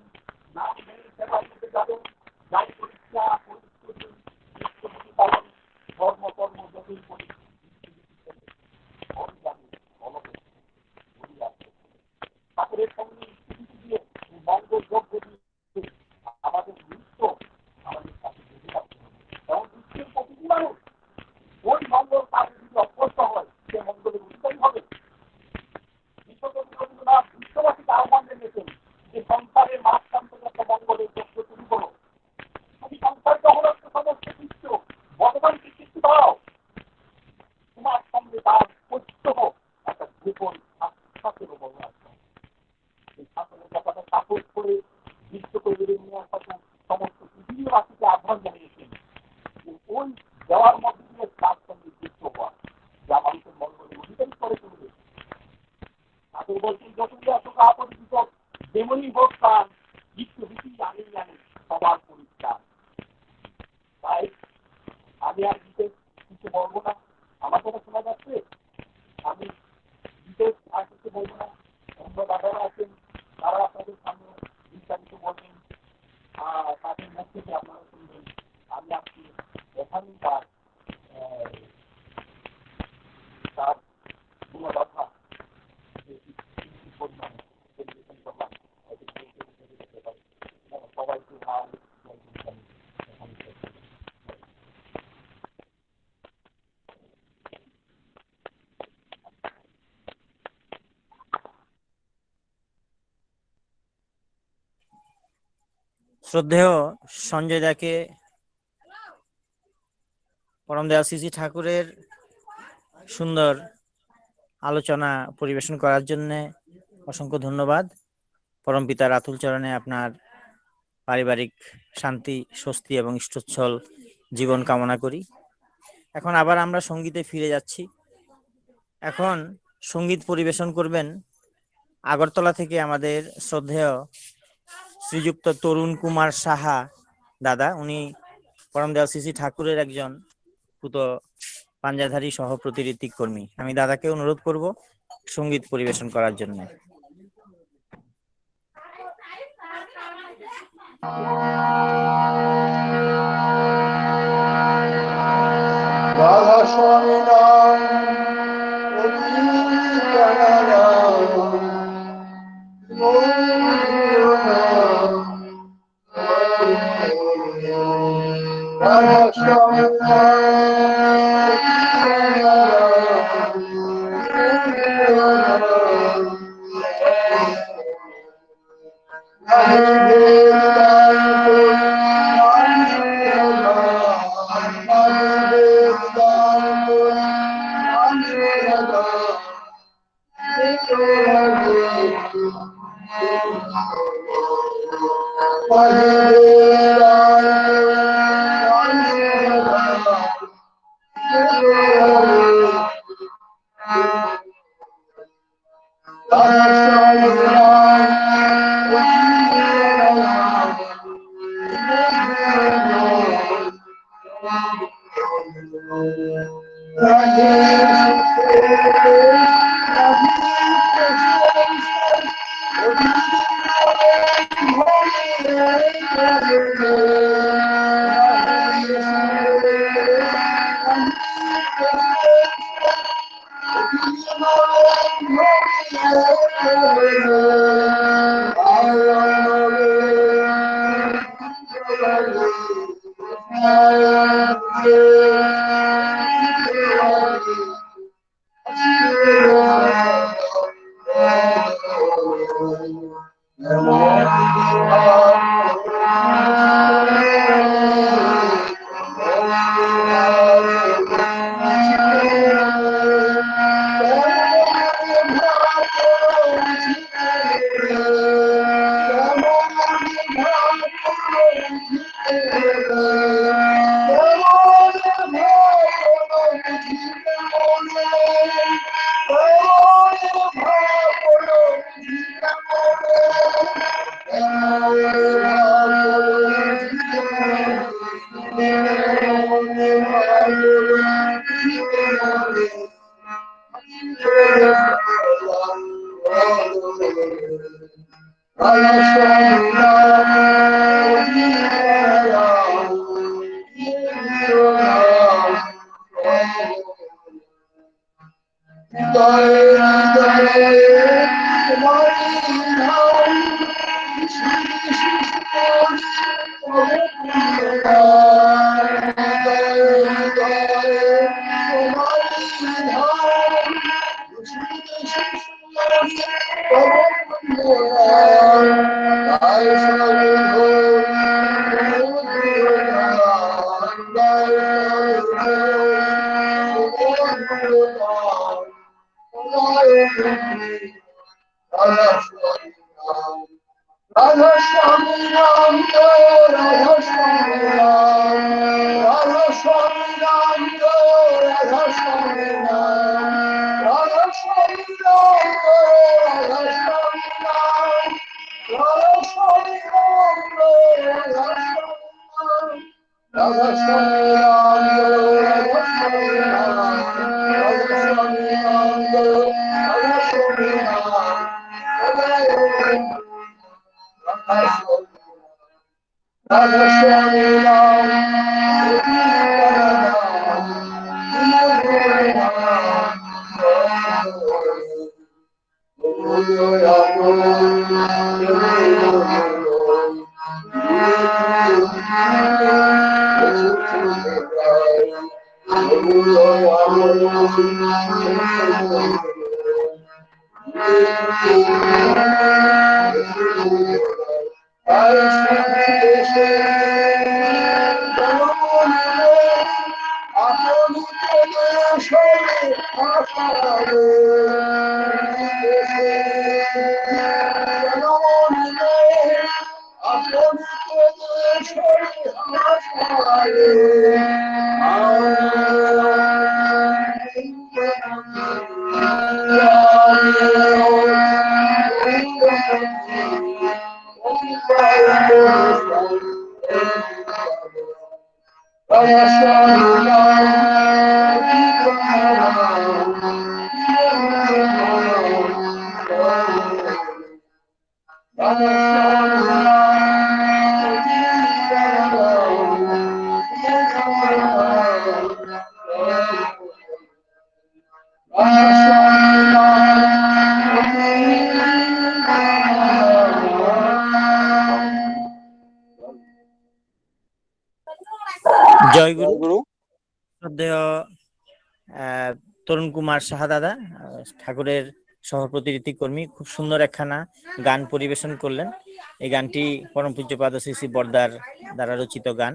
Speaker 8: মুখ থেকে আপনারা শুনবেন। আমি আজকে এখানকার তার গুণবাধা পরিমাণে পরিবেশন করলাম, সবাইকে ভালো
Speaker 6: শ্রদ্ধেয় সঞ্জয় দাকে পরম দয়াল শ্রী শ্রী ঠাকুরের সুন্দর আলোচনা পরিবেশন করার জন্য অসংখ্য ধন্যবাদ। পরমপিতা রাতুল চরণে আপনার পারিবারিক শান্তি, স্বস্তি এবং ইষ্টচ্ছল জীবন কামনা করি। এখন আবার আমরা সঙ্গীতে ফিরে যাচ্ছি। এখন সঙ্গীত পরিবেশন করবেন আগরতলা থেকে আমাদের শ্রদ্ধেয় শ্রীযুক্ত তরুণ কুমার সাহা দাদা। উনি পরম দয়াল শ্রী শ্রী ঠাকুরের একজন পুত পাঞ্জাধারী সহ প্রতিঋত্বিক কর্মী। আমি দাদাকে অনুরোধ করব সঙ্গীত পরিবেশন করার জন্য।
Speaker 3: রাধা স্বামী নাম রাধা স্বামী
Speaker 6: জয়গুরু। শ্রদ্ধেয় তরুণ কুমার সাহা দাদা, ঠাকুরের সহপ্রতিনিধি কর্মী, খুব সুন্দর একখানা গান পরিবেশন করলেন। এই গানটি পরম পূজ্যপাদ শ্রী শ্রী বরদার দ্বারা রচিত গান।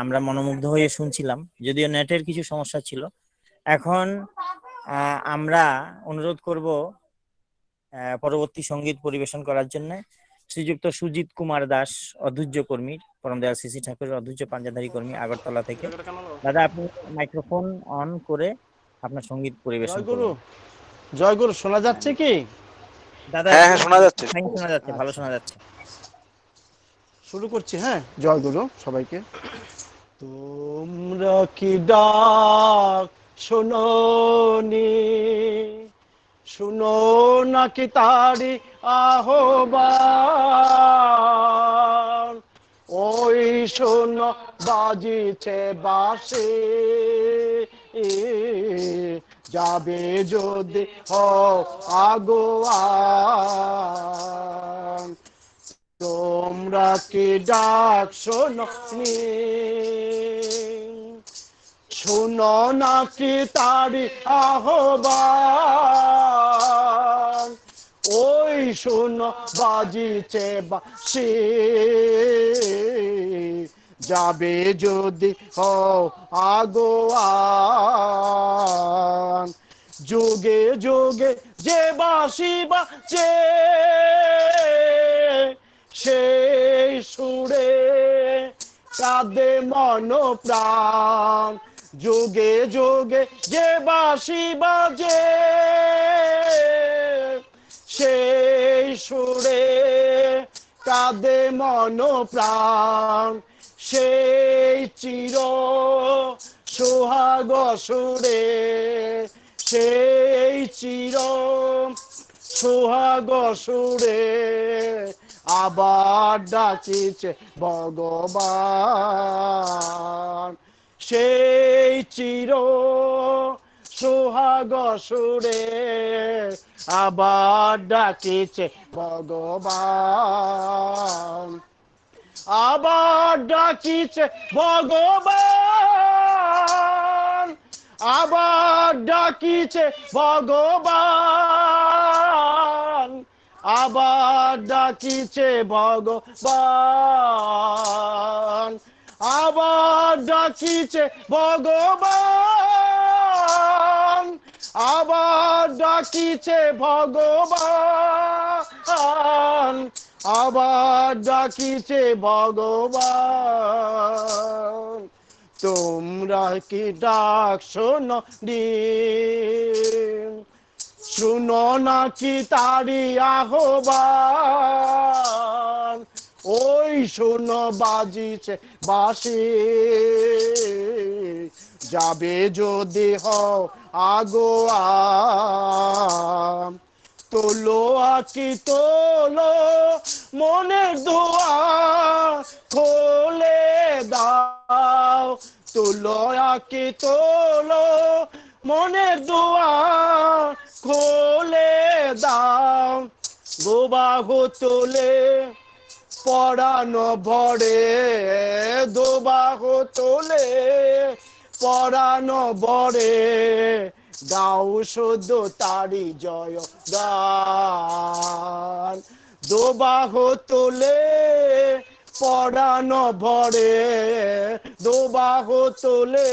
Speaker 6: আমরা মনোমুগ্ধ হয়ে শুনছিলাম, যদিও নেটের কিছু সমস্যা ছিল। এখন আমরা অনুরোধ করব পরবর্তী সঙ্গীত পরিবেশন করার জন্য শ্রীযুক্ত সুজিত কুমার দাস, অধৈর্য কর্মী, পরম দয়াল শ্রী শ্রী ঠাকুরের অধৈর্য পাঞ্জাধারী কর্মী, আগরতলা থেকে। দাদা, আপনি মাইক্রোফোন অন করে আপনার সঙ্গীত পরিবেশন করুন।
Speaker 9: জয়গুরু, শোনা যাচ্ছে কি
Speaker 6: দাদা?
Speaker 2: হ্যাঁ, শোনা যাচ্ছে।
Speaker 6: শোনা যাচ্ছে, ভালো শোনা যাচ্ছে।
Speaker 9: শুরু করছি। হ্যাঁ, জয়গুরু সবাইকে। তোমরা কি ডাক শোনোনি, শুনো নাকি তারি আহ্বান? ওই শোনো বাজিছে বাঁশি, যাবে যদি হও আগুয়ান। তোমরা কি ডাক শোনোনি, শুনো নাকি তারি আহ্বান? ওই শুনো বাজিছে বাঁশি, যাবে যদি হও আগুয়ান। যুগে যুগে যে বাঁশি বাজে, সেই সুরে কাঁদে মন প্রাণ। যুগে যুগে যে বাঁশি বাজে, সেই সুরে কাঁদে মন প্রাণ। সেই চির সোহাগ সুরে, সেই চির সোহাগ সুরে আবার ডাকিছে ভগবান। সেই চির সোহাগ সুরে আবার ডাকিছে ভগবান। আবার ডাকিছে ভগবান, আবার ডাকিছে ভগবান, আবার ডাকিছে ভগবান, আবার ডাকিছে ভগবান, আবার ডাকিছে ভগবান, আবার ডাকিছে ভগবান। তোমরা কি ডাক শোনোনি, শুনো নাকি তারি আহ্বান? ওই শোনো বাজিছে বাঁশি, যাবে যদি হও আগুয়ান। তোলো আকি তোলো মনের দুয়ার খোলে দাও, তোলো আকি তোলো মনের দুয়ার খোলে দাও, গোবাহু তোলে পরানো ভরে, দোবাহু তোলে পরানো ভরে, গাও শুদ্ধ তারি জয় গান। দোবাহু তোলে পরানো ভরে, দোবাহু তোলে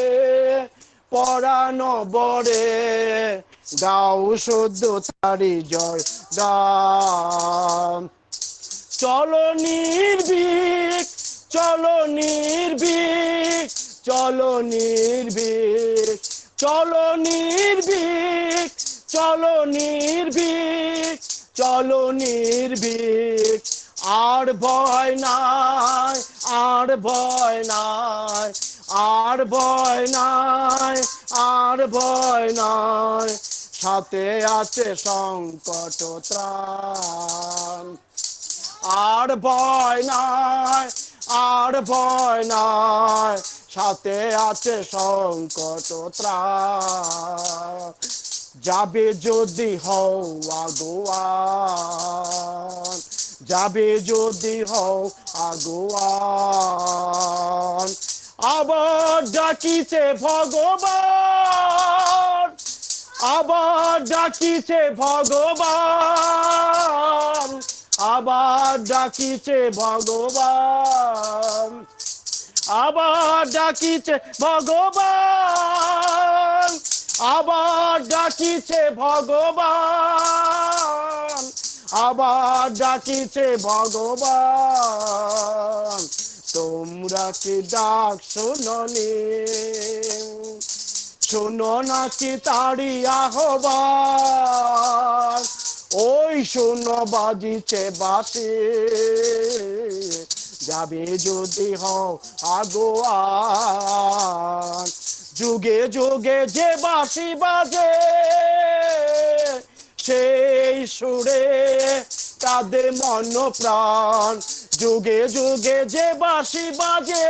Speaker 9: পরানো ভরে, গাও শুদ্ধ তারি জয় গান। চলো নির্ভীক, চলো নির্ভীক, চলো নির্ভীক, চলো নির্ভীক, চলো নির্ভীক, চলো নির্ভীক, আর ভয় নাই, আর ভয় নাই, আর ভয় নাই, আর ভয় নাই, সাথে আছে সংকট ত্রাণ। আর ভয় নাই, আর ভয় নাই, সাথে আছে সংকট ত্রাণ। যাবে যদি হও আগুয়ান, যাবে যদি হও আগুয়ান, আবার ডাকিছে ভগবান, আবার ডাকিছে ভগবান, আবার ডাকিছে ভগবান, আবার ডাকিছে ভগবান, আবার ডাকিছে ভগবান, আবার ডাকিছে ভগবান। তোমরা কি ডাক শোনোনি, শোনো নাকি তারি আহ্বান, ওই শোনো বাজিছে বাঁশি, যাবে যদি হও আগুয়ান। যুগে যুগে যে বাঁশি বাজে, সেই সুরে তাদের মন প্রাণ, যুগে যুগে যে বাঁশি বাজে,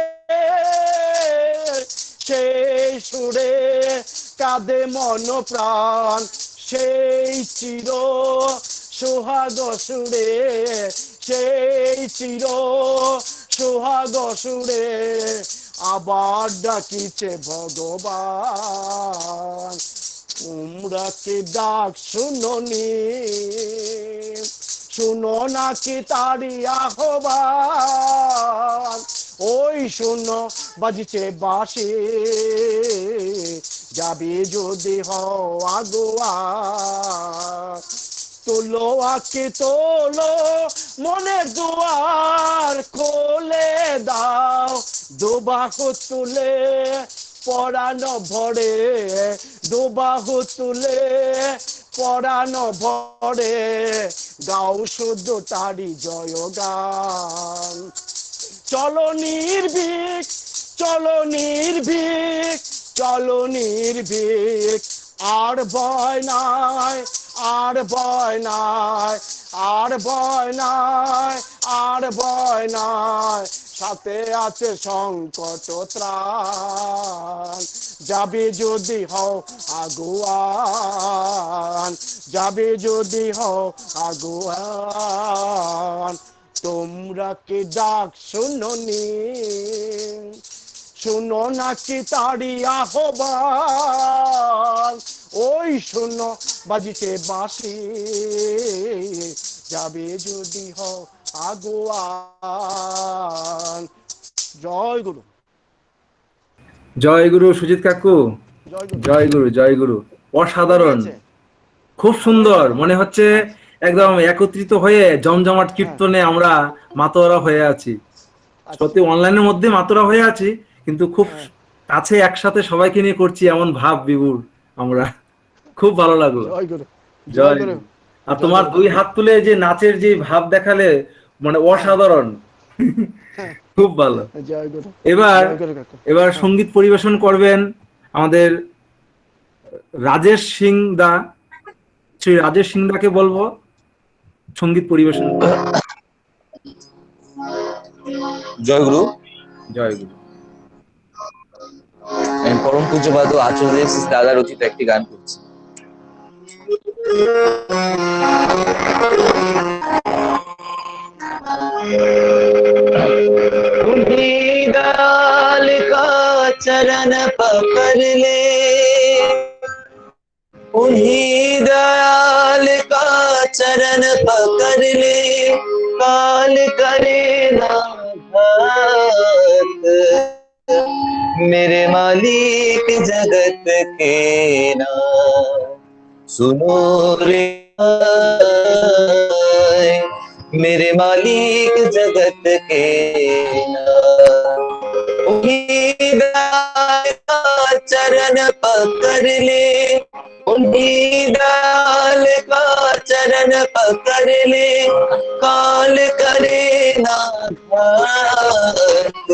Speaker 9: সেই সুরে কাঁদে মন প্রাণ, সেই চির সোহাগ সুরে, সেই চির সোহাগ সুরে, আবার ডাকিছে ভগবান। তোমরা কি ডাক শুনোনি, শুনো নাকি তারি আহ্বান, ওই শুনো বাজিছে বাঁশি, যাবে যদি হও আগুয়ান। তোলো আকি তোলো মনের দুয়ার খোলে দাও, দুবাহু তুলে পরানো ভরে, দুবাহু তুলে পরানো ভরে, গাও শুদ্ধ তারি জয় গান। চলো নির্ভীক, চলো নির্ভীক, চলো নির্ভীক, আর ভয় নাই, আর ভয় নাই, আর ভয় নাই, আর ভয় নাই, সাথে আছে সংকট ত্রাণ। যাবে যদি হও আগুয়ান, যাবে যদি হও আগুয়ান। তোমরা কি ডাক শুনোনি, শুনো নাকি তারি আহ্বান, ওই শুনো বাজিছে বাঁশি, যাবে যদি হও আগুয়ান। জয় গুরু।
Speaker 10: জয় গুরু সুজিত কাকু,
Speaker 9: জয় গুরু।
Speaker 10: জয় গুরু, জয় গুরু। অসাধারণ, খুব সুন্দর, মনে হচ্ছে একদম একত্রিত হয়ে জমজমাট কীর্তনে আমরা মাতোয়ারা হয়ে আছি। সত্যি অনলাইনের মধ্যে মাতোয়ারা হয়ে আছি, কিন্তু খুব কাছে একসাথে সবাইকে নিয়ে করছি এমন ভাব বিভুর আমরা। খুব ভালো লাগলো।
Speaker 9: জয় গুরু,
Speaker 10: জয় গুরু। আর তোমার দুই হাত তুলে যে নাচের যে ভাব দেখালে, মানে অসাধারণ, খুব ভালো।
Speaker 9: জয় গুরু।
Speaker 10: এবার এবার সঙ্গীত পরিবেশন করবেন আমাদের রাজেশ সিং দা, শ্রী রাজেশ সিংদাকে বলবো সঙ্গীত পরিবেশন।
Speaker 11: জয়গুরু।
Speaker 10: জয়গুরু।
Speaker 11: আমি পরম পূজ্যপাদ আচার্য দাদা রচিত একটি গান করছি।
Speaker 7: उन्हीं दयाल का चरण पकड़ ले, उन्हीं दयाल का चरण पकड़ ले, काल करे ना घात, मेरे मालिक जगत के नाथ सुनो रे भाई, मेरे मालिक जगत के नाथ, उन्हीं दयाल का चरण पकड़ ले, उन्हीं दयाल का चरण पकड़ ले, काल करे ना घात,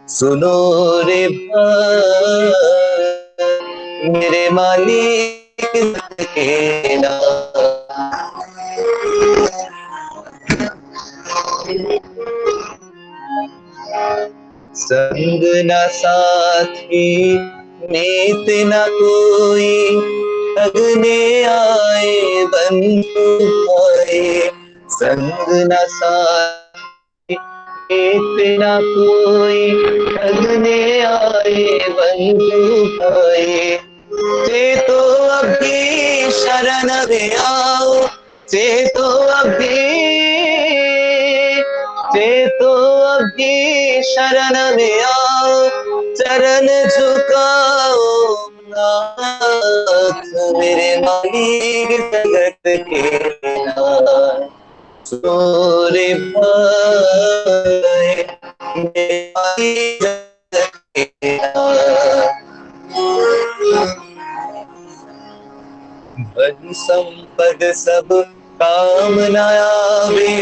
Speaker 7: सुनो रे भाई, मेरे मालिक के संग न साथी नीत न कोई, लगने आए बंधु भाई, संग न साथी नीत न कोई, लगने आए बंधु भाई, चेतो अभी शरण में आओ, चेतो अभी, चेतो अभी शरण में आओ, चरण झुकाओ नाथ, मेरे मालिक जगत के नाथ सुनो रे भाई, मेरे मालिक जगत के नाथ, धन संपद सब काम न आवे,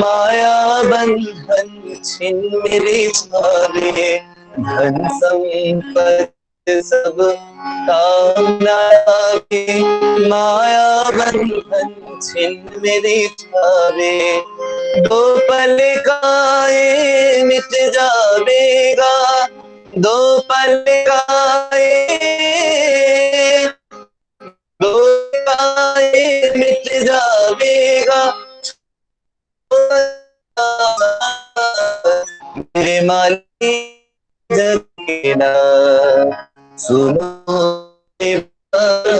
Speaker 7: माया बंधन छिन मेरे छावे, धन संपद सब काम न आवे, माया बंधन छिन मेरे छावे, दो पल काए मिट जावेगा, दो पल काए, दो काए मिट जावेगा, मेरे मालिक जगत के नाथ सुनो रे भाई।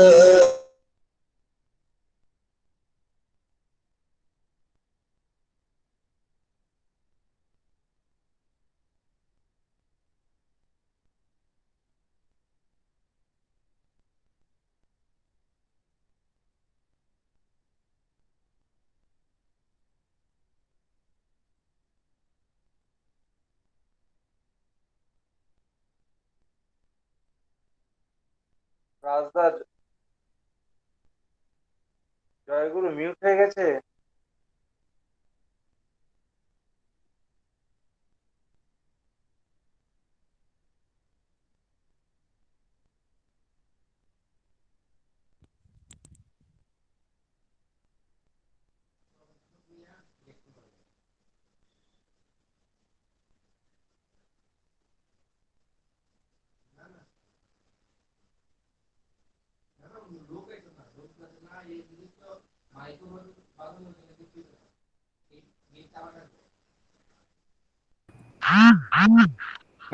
Speaker 2: রাজদা জয়গুরু মিউট হয়ে গেছে।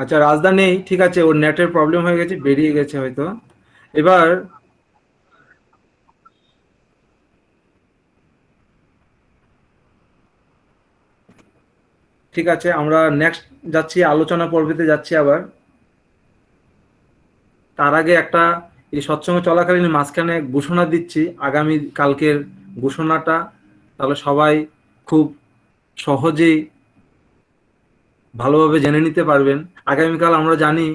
Speaker 10: আচ্ছা রাজদা নেই, ঠিক আছে, ওর নেটের প্রবলেম হয়ে গেছে, বেরিয়ে গেছে হয়তো। এবার ঠিক আছে, আমরা নেক্সট যাচ্ছি, আলোচনা পর্বেতে যাচ্ছি আবার। তার আগে একটা এই সৎসঙ্গ চলাকালীন মাঝখানে ঘোষণা দিচ্ছি, আগামী কালকের ঘোষণাটা, তাহলে সবাই খুব সহজেই ভালোভাবে জেনে নিতে পারবেন। আগামীকাল আমরা জানি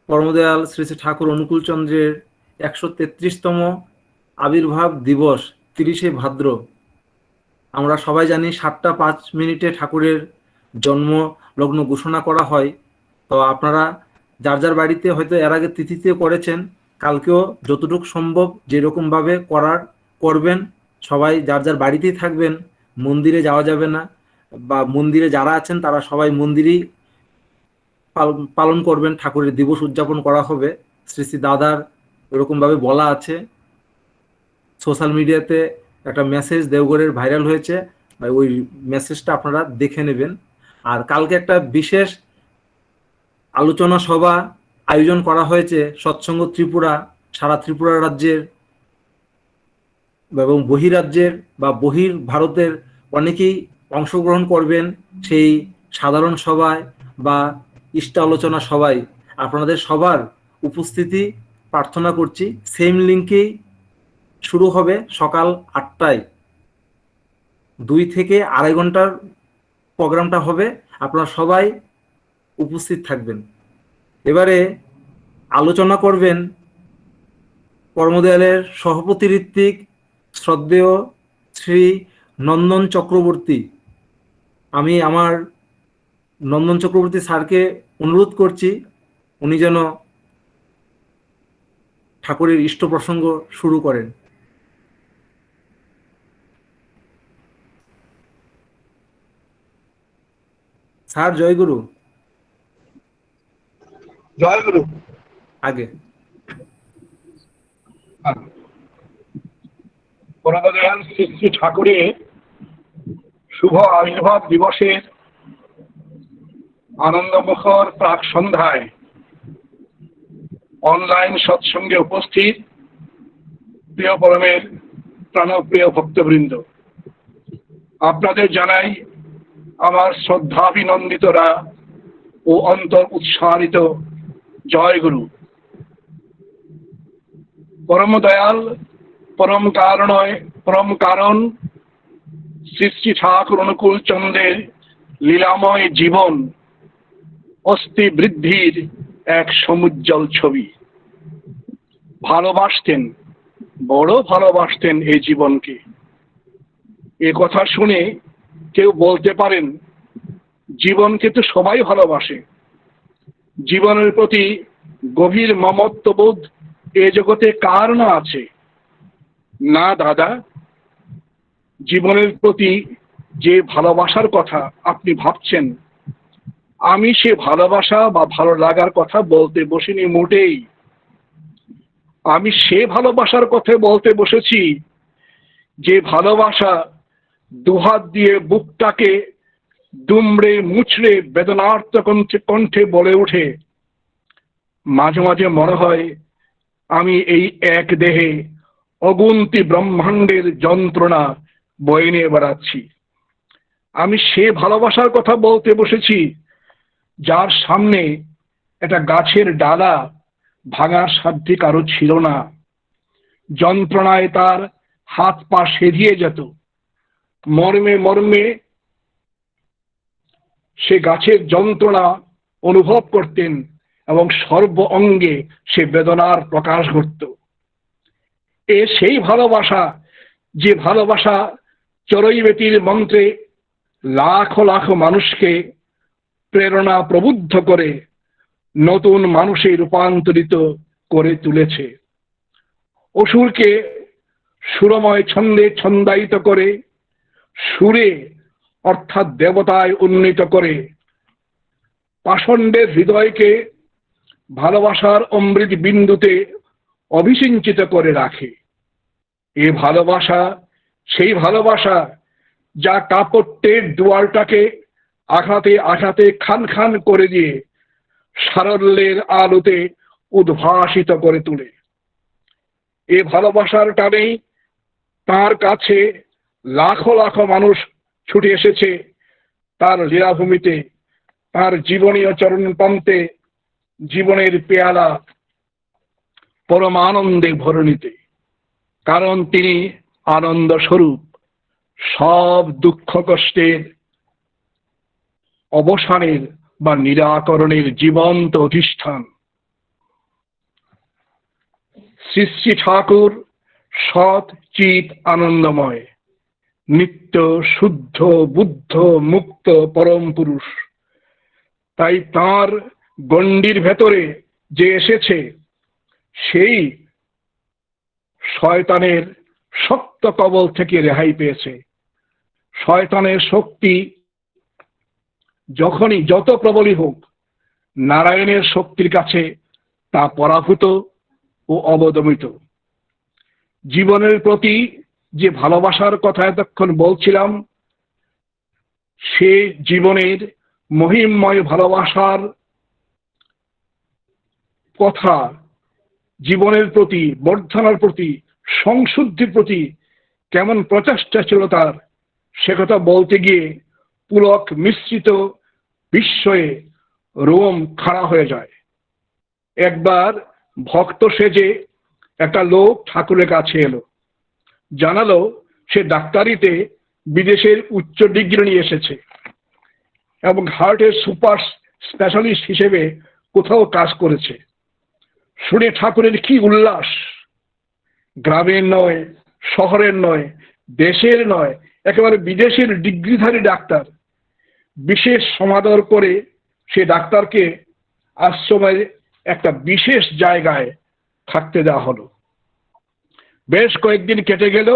Speaker 10: পরমদয়াল শ্রী শ্রী ঠাকুর অনুকূলচন্দ্রের 133তম আবির্ভাব দিবস 30শে ভাদ্র। আমরা সবাই জানি 7টা 5 মিনিটে ঠাকুরের জন্ম লগ্ন ঘোষণা করা হয়। তো আপনারা যার যার বাড়িতে হয়তো এর আগে তিথিতে করেছেন, কালকেও যতটুকু সম্ভব যেরকম ভাবে করবেন। সবাই যার যার বাড়িতেই থাকবেন, মন্দিরে যাওয়া যাবে না, বা মন্দিরে যারা আছেন তারা সবাই মন্দিরেই পালন করবেন। ঠাকুরের দিবস উদযাপন করা হবে, শ্রী শ্রী দাদার এরকম ভাবে বলা আছে। সোশ্যাল মিডিয়াতে একটা মেসেজ দেওঘরের ভাইরাল হয়েছে, ওই মেসেজটা আপনারা দেখে নেবেন। আর কালকে একটা বিশেষ আলোচনা সভা আয়োজন করা হয়েছে সৎসঙ্গ ত্রিপুরা, সারা ত্রিপুরা রাজ্যের এবং বহিরাজ্যের বা বহির ভারতের অনেকেই অংশগ্রহণ করবেন সেই সাধারণ সভায় বা ইষ্ট আলোচনা সভায়। আপনাদের সবার উপস্থিতি প্রার্থনা করছি। সেম লিঙ্কেই শুরু হবে সকাল 8টায়, 2 থেকে 2.5 ঘন্টার প্রোগ্রামটা হবে। আপনারা সবাই উপস্থিত থাকবেন। এবারে আলোচনা করবেন কর্মদয়ালের সভাপতি ঋত্বিক শ্রদ্ধেয় শ্রী নন্দন চক্রবর্তী। আমি আমার নন্দন চক্রবর্তী স্যারকে অনুরোধ করছি উনি যেন ঠাকুরের ইষ্ট প্রসঙ্গ শুরু করেন। স্যার জয়গুরু।
Speaker 12: জয়গুরু।
Speaker 10: আগে
Speaker 12: কর্মদয়াল শ্রী শ্রী ঠাকুরের শুভ আবির্ভাব দিবসের আনন্দমুখর প্রাক সন্ধ্যায় অনলাইন সৎসঙ্গে উপস্থিত প্রিয় পরমের প্রাণপ্রিয় ভক্তবৃন্দ, আপনাদের জানাই আমার শ্রদ্ধাভিনন্দিতরা ও অন্তর উৎসারিত জয়গুরু। পরম দয়াল পরম কারণ শ্রী শ্রী ঠাকুর অনুকূল চন্দ্রের লীলাময় জীবন অস্থি বৃদ্ধির এক সমুজ্জ্বল ছবি। ভালোবাসতেন, বড় ভালোবাসতেন এই জীবনকে। এ কথা শুনে কেউ বলতে পারেন জীবনকে তো সবাই ভালোবাসে, জীবনের প্রতি গভীর মমত্ববোধ এ জগতে কার না আছে। না দাদা, জীবনের প্রতি যে ভালোবাসার কথা আপনি ভাবছেন, আমি সে ভালোবাসা বা ভালো লাগার কথা বলতে বসিনি মোটেই। আমি সে ভালোবাসার কথা বলতে বসেছি যে ভালোবাসা দুহাত দিয়ে বুকটাকে দুমড়ে মুচড়ে বেদনার্ত কণ্ঠে বলে ওঠে, মাঝে মাঝে মনে হয় আমি এই এক দেহে অগুন্তি ব্রহ্মাণ্ডের যন্ত্রণা বয়ে নিয়ে বেড়াচ্ছি। আমি সে ভালোবাসার কথা বলতে বসেছি যার সামনে একটা গাছের ডালা ভাঙার সাধ্য কারো ছিল না। যন্ত্রণায় তার হাত পা সেধিয়ে যেত। মর্মে মর্মে সে গাছের যন্ত্রণা অনুভব করতেন এবং সর্ব অঙ্গে সে বেদনার প্রকাশ ঘটত। সেই ভালোবাসা, যে ভালোবাসা চরৈবেতির মন্ত্রে লাখো লাখো মানুষকে প্রেরণা প্রবুদ্ধ করে নতুন মানুষে রূপান্তরিত করে তুলেছে। অসুরকে সুরময় ছন্দে ছন্দায়িত করে, সুরে অর্থাৎ দেবতায় উন্নীত করে, পাষণ্ডের হৃদয়কে ভালোবাসার অমৃত বিন্দুতে অভিসিঞ্চিত করে রাখে। এ ভালোবাসা সেই ভালোবাসা যা কাপড়ের দুয়ারটাকে আঘাতে আঘাতে খান খান করে দিয়ে সারল্যের আলোতে উদ্ভাসিত করে তোলে। এ ভালোবাসার টানেই তার কাছে লাখো লাখো মানুষ ছুটে এসেছে তার লীলাভূমিতে, তার জীবনীয় চরণ প্রান্তে জীবনের পেয়ালা পরমানন্দে ভরে নিতে। কারণ তিনি আনন্দ স্বরূপ, সব দুঃখ কষ্টের অবসানের বা নিরাকরণের জীবন্ত অধিষ্ঠান। শ্রী শ্রী ঠাকুর সৎ চিত আনন্দময়, নিত্য শুদ্ধ বুদ্ধ মুক্ত পরম পুরুষ। তাই তাঁর গণ্ডির ভেতরে যে এসেছে সেই শয়তানের শক্ত কবল থেকে রেহাই পেয়েছে। শয়তানের শক্তি যখনই যত প্রবলই হোক, নারায়ণের শক্তির কাছে তা পরাভূত ও অবদমিত। জীবনের প্রতি যে ভালোবাসার কথা এতক্ষণ বলছিলাম, সে জীবনের মহিমময় ভালোবাসার কথা, জীবনের প্রতি, বর্ধনার প্রতি, সংশুদ্ধির প্রতি কেমন প্রচেষ্টা ছিল তার, সে কথা বলতে গিয়ে পুলক মিশ্রিত বিস্ময়ে রোম খাড়া হয়ে যায়। একবার ভক্ত সেজে একটা লোক ঠাকুরের কাছে এলো, জানালো সে ডাক্তারিতে বিদেশের উচ্চ ডিগ্রি নিয়ে এসেছে এবং হার্টের সুপার স্পেশালিস্ট হিসেবে কোথাও কাজ করেছে। শুনে ঠাকুরের কি উল্লাস! গ্রামের নয়, শহরের নয়, দেশের নয়, একেবারে বিদেশের ডিগ্রিধারী ডাক্তার। বিশেষ সমাদর করে সে ডাক্তারকে আশ্রমের একটা বিশেষ জায়গায় থাকতে দেওয়া হলো। বেশ কয়েকদিন কেটে গেল।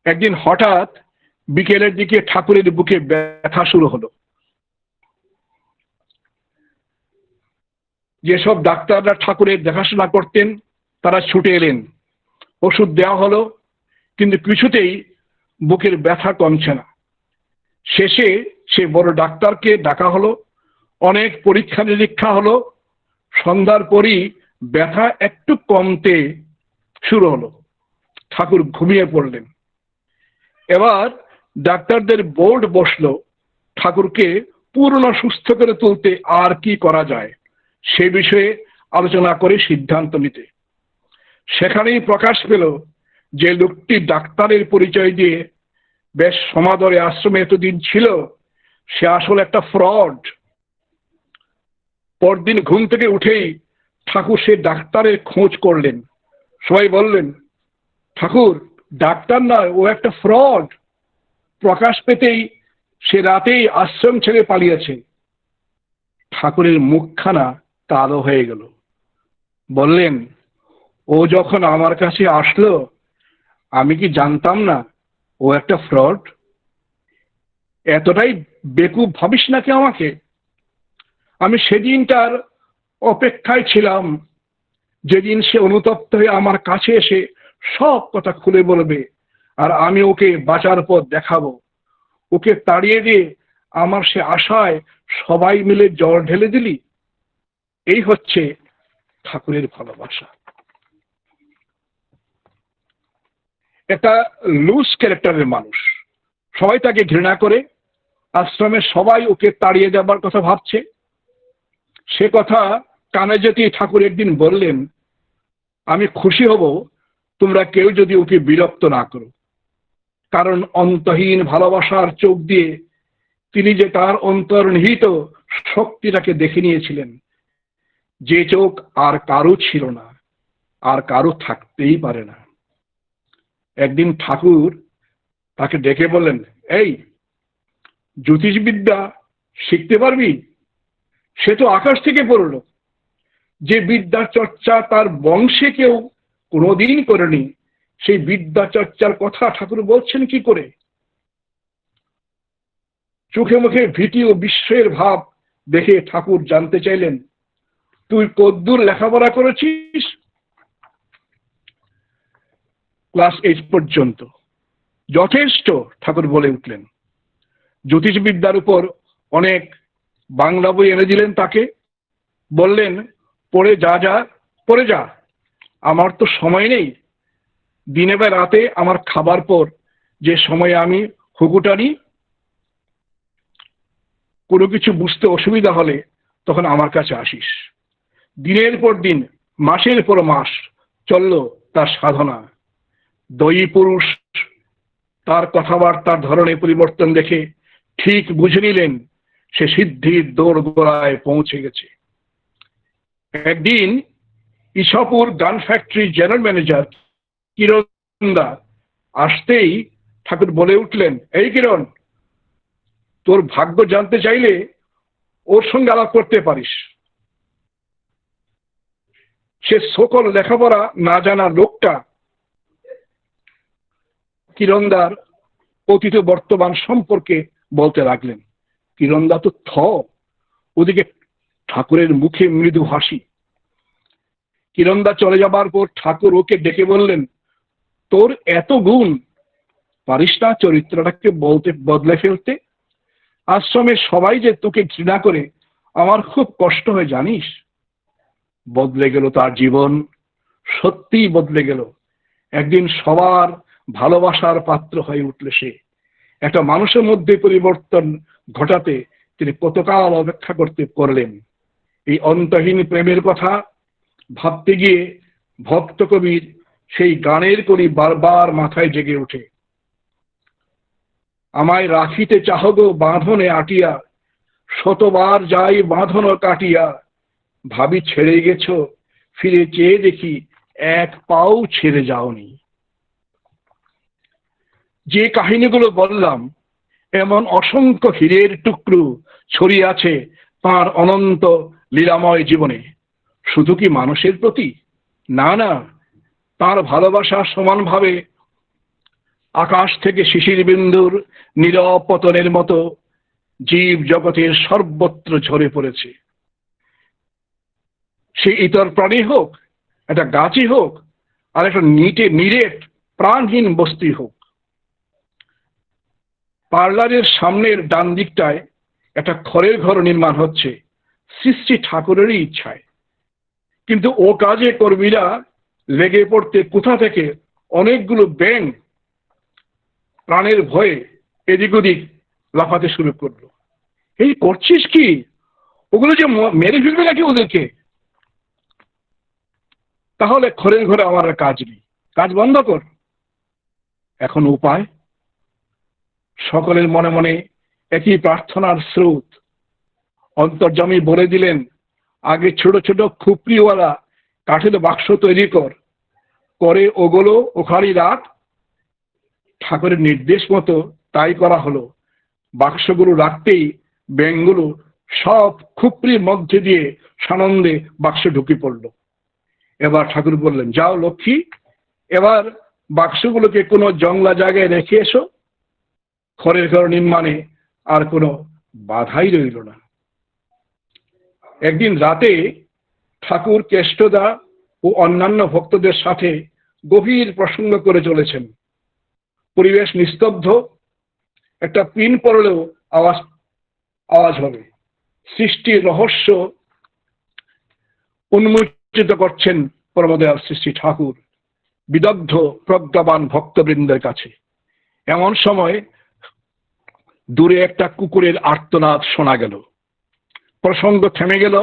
Speaker 12: একদিন হঠাৎ বিকেলের দিকে ঠাকুরের বুকে ব্যথা শুরু হলো। যেসব ডাক্তাররা ঠাকুরের দেখাশোনা করতেন তারা ছুটে এলেন, ওষুধ দেওয়া হলো, কিন্তু কিছুতেই বুকের ব্যথা কমছে না। শেষে সে বড় ডাক্তারকে ডাকা হলো, অনেক পরীক্ষা নিরীক্ষা হলো। সন্ধ্যার পরই ব্যথা একটু কমতে শুরু হলো। ঠাকুর ঘুমিয়ে পড়লেন। এবার ডাক্তারদের বোর্ড বসলো ঠাকুরকে পূর্ণ সুস্থ করে তুলতে আর কি করা যায় সে বিষয়ে আলোচনা করে সিদ্ধান্ত নিতে। সেখানেই প্রকাশ পেল যে লোকটি ডাক্তারের পরিচয় দিয়ে বেশ সমাদরে আশ্রমে এতদিন ছিল, সে আসলে একটা ফ্রড। পরদিন ঘুম থেকে উঠেই ঠাকুর সে ডাক্তারের খোঁজ করলেন। সবাই বললেন, ঠাকুর ডাক্তার নয়, ও একটা ফ্রড। প্রকাশ পেতেই সে রাতেই আশ্রম ছেড়ে পালিয়েছে। ঠাকুরের মুখখানা কালো হয়ে গেল। বললেন, ও যখন আমার কাছে আসলো আমি কি জানতাম না ও একটা ফ্রড? এতটাই বেকুব ভাবিস নাকি আমাকে? আমি সেদিনটার অপেক্ষায় ছিলাম যেদিন সে অনুতপ্ত হয়ে আমার কাছে এসে সব কথা খুলে বলবে, আর আমি ওকে বাঁচার পথ দেখাবো। ওকে তাড়িয়ে দিয়ে আমার সে আশায় সবাই মিলে জল ঢেলে দিলি। এই হচ্ছে ঠাকুরের ভালোবাসা। একটা লুজ ক্যারেক্টারের মানুষ, সবাই তাকে ঘৃণা করে। আশ্রমের সবাই ওকে তাড়িয়ে দেবার কথা ভাবছে। সে কথা কানে যেতেই ঠাকুর একদিন বললেন, আমি খুশি হব তোমরা কেউ যদি ওকে বিরক্ত না করো, কারণ অন্তহীন ভালোবাসার চোখ দিয়ে তিনি যে তার অন্তর্নিহিত শক্তিটাকে দেখে নিয়েছিলেন, যে চোখ আর কারো ছিল না, আর কারো থাকতেই পারে না। একদিন ঠাকুর তাকে ডেকে বললেন, এই জ্যোতিষবিদ্যা শিখতে পারবি? সে তো আকাশ থেকে পড়লো। যে বিদ্যা চর্চা তার বংশে কেউ কোনোদিন করেনি, সেই বিদ্যা চর্চার কথা ঠাকুর বলছেন কি করে? চোখে মুখে ভীতি ও বিস্ময়ের ভাব দেখে ঠাকুর জানতে চাইলেন, তুই কদ্দূর লেখাপড়া করেছিস? ক্লাস 8 পর্যন্ত। যথেষ্ট, ঠাকুর বলে উঠলেন। জ্যোতিষবিদ্যার উপর অনেক বাংলা বই এনে দিলেন তাকে, বললেন, পড়ে যা, আমার তো সময় নেই। দিনে বা রাতে আমার খাবার পর যে সময়ে আমি হুকুটা নিই, কোনো কিছু বুঝতে অসুবিধা হলে তখন আমার কাছে আসিস। দিনের পর দিন, মাসের পর মাস চলল তার সাধনা। দয়ী পুরুষ তার কথাবার্তার ধরনে পরিবর্তন দেখে ঠিক বুঝে নিলেন সে সিদ্ধির দোরগোড়ায় পৌঁছে গেছে। একদিন ইছাপুর গান ফ্যাক্টরি জেনারেল ম্যানেজার কিরণ দা আসতেই ঠাকুর বলে উঠলেন, এই কিরণ, তোর ভাগ্য জানতে চাইলে ওর সঙ্গে আলাপ করতে পারিস। সে সকল লেখাপড়া না জানা লোকটা কিরণদার অতীত বর্তমান সম্পর্কে বলতে লাগলেন। কিরণদা তো ওদিকে ঠাকুরের মুখে মৃদু হাসি। কিরণদা চলে যাবার পর ঠাকুর ওকে ডেকে বললেন, তোর এত গুণ, পারিস না চরিত্রটাকে বদলে ফেলতে? আশ্রমের সবাই যে তোকে ঘৃণা করে, আমার খুব কষ্ট হয় জানিস। বদলে গেল তার জীবন, সত্যিই বদলে গেল। একদিন সবার ভালোবাসার পাত্র হয়ে উঠল সে। একটা মানুষের মধ্যে পরিবর্তন ঘটাতে তিনি কতকাল অপেক্ষা করলেন। এই অন্তহীন প্রেমের কথা ভাবতে গিয়ে ভক্ত কবির সেই গানের কলি বারবার মাথায় জেগে ওঠে। আমায় রাখিতে চাহগো বাঁধনে আটিয়া, শতবার যাই বাঁধন কাটিয়া, ভাবি ছেড়ে গেছ, ফিরে চেয়ে দেখি এক পাও ছেড়ে যাওনি। যে কাহিনীগুলো বললাম, এমন অসংখ্য হীরের টুকরো ছড়িয়ে আছে তাঁর অনন্ত লীলাময় জীবনে। শুধু কি মানুষের প্রতি? না না, তাঁর ভালোবাসা সমানভাবে আকাশ থেকে শিশির বিন্দুর নীরব পতনের মতো জীব জগতের সর্বত্র ঝরে পড়েছে। সে ইতর প্রাণী হোক, একটা গাছই হোক, আর একটা নিরেট প্রাণহীন বস্তি হোক। পার্লারের সামনের ডান দিকটায় একটা খড়ের ঘর নির্মাণ হচ্ছে শ্রী শ্রী ঠাকুরেরই ইচ্ছায়। কিন্তু ও কাজে কর্মীরা লেগে পড়তে কোথা থেকে অনেকগুলো ব্যাঙ প্রাণের ভয়ে এদিক ওদিক লাফাতে শুরু করলো। এই করছিস কি? ওগুলো যে মেরে ফেলবে নাকি ওদেরকে? তাহলে খড়ের ঘরে আমার আর কাজ নেই, কাজ বন্ধ কর। এখন উপায়? সকলের মনে মনে একই প্রার্থনার স্রোত। অন্তর্যামী বলে দিলেন, আগে ছোট ছোট খুপড়িওয়ালা কাঠের বাক্স তৈরি করে ওগুলো ওখানে রাখ। ঠাকুরের নির্দেশ মতো তাই করা হলো। বাক্সগুলো রাখতেই ব্যাঙগুলো সব খুপড়ির মধ্যে দিয়ে সানন্দে বাক্স ঢুকে পড়লো। এবার ঠাকুর বললেন, যাও লক্ষ্মী, এবার বাক্সগুলোকে কোনো জংলা জায়গায় রেখে এসো। খড়ের ঘর নির্মাণে আর কোনো বাধাই রইল না। একদিন রাতে ঠাকুর কেষ্টদা ও অন্যান্য ভক্তদের সাথে গভীর প্রসঙ্গ করে চলেছেন। পরিবেশ নিস্তব্ধ, একটা পিন পড়লেও আওয়াজ হবে। সৃষ্টির রহস্য উন্মোচিত করছেন পরমদয়াল শ্রী শ্রী ঠাকুর বিদগ্ধ প্রজ্ঞাবান ভক্তবৃন্দের কাছে। এমন সময় দূরে একটা কুকুরের আর্তনাদ শোনা গেল। প্রসঙ্গ থেমে গেল।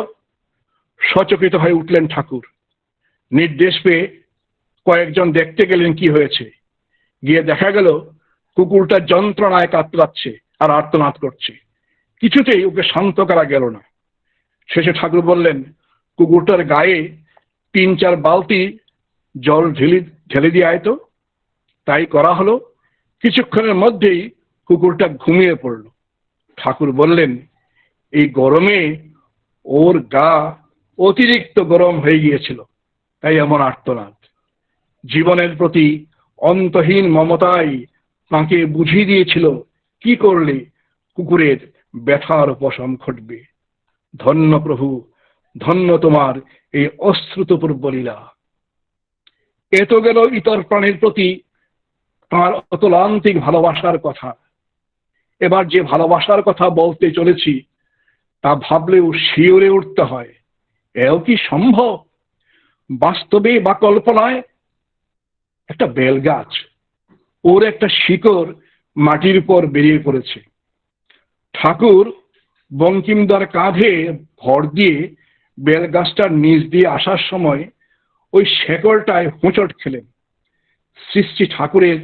Speaker 12: সচকিত হয়ে উঠলেন ঠাকুর। নির্দেশ পেয়ে কয়েকজন দেখতে গেলেন কি হয়েছে। গিয়ে দেখা গেল কুকুরটা যন্ত্রণায় কাতরাচ্ছে আর আর্তনাদ করছে। কিছুতেই ওকে শান্ত করা গেল না। শেষে ঠাকুর বললেন, কুকুরটার গায়ে 3-4 বালতি জল ঢেলে দিয়ে আয় তো। তাই করা হলো। কিছুক্ষণের মধ্যেই কুকুরটা ঘুমিয়ে পড়ল। ঠাকুর বললেন, এই গরমে ওর গা অতিরিক্ত গরম হয়ে গিয়েছিল, তাই এমন আর্তনাদ। জীবনের প্রতি অন্তহীন মমতাই তাঁকে বুঝিয়ে দিয়েছিল কি করলে কুকুরের ব্যথার উপশম ঘটবে। ধন্য প্রভু, ধন্য তোমার এই অশ্রুতপূর্ব লীলা। এত গেল ইতর প্রাণীর প্রতি তাঁর অতলান্তিক ভালোবাসার কথা। এবার যে ভালোবাসার কথা বলতে চলেছি তা ভাবলেও শিউরে উঠতে হয়। এও কি সম্ভব? বাস্তবে বা কল্পনায়? একটা বেল গাছ, ওর একটা শিকড় মাটির উপর বেরিয়ে পড়েছে। ঠাকুর বঙ্কিমদার কাঁধে ভর দিয়ে বেল গাছটার নিচ দিয়ে আসার সময় ওই শেকড়টায় হোঁচট খেলেন। শ্রী শ্রী ঠাকুরের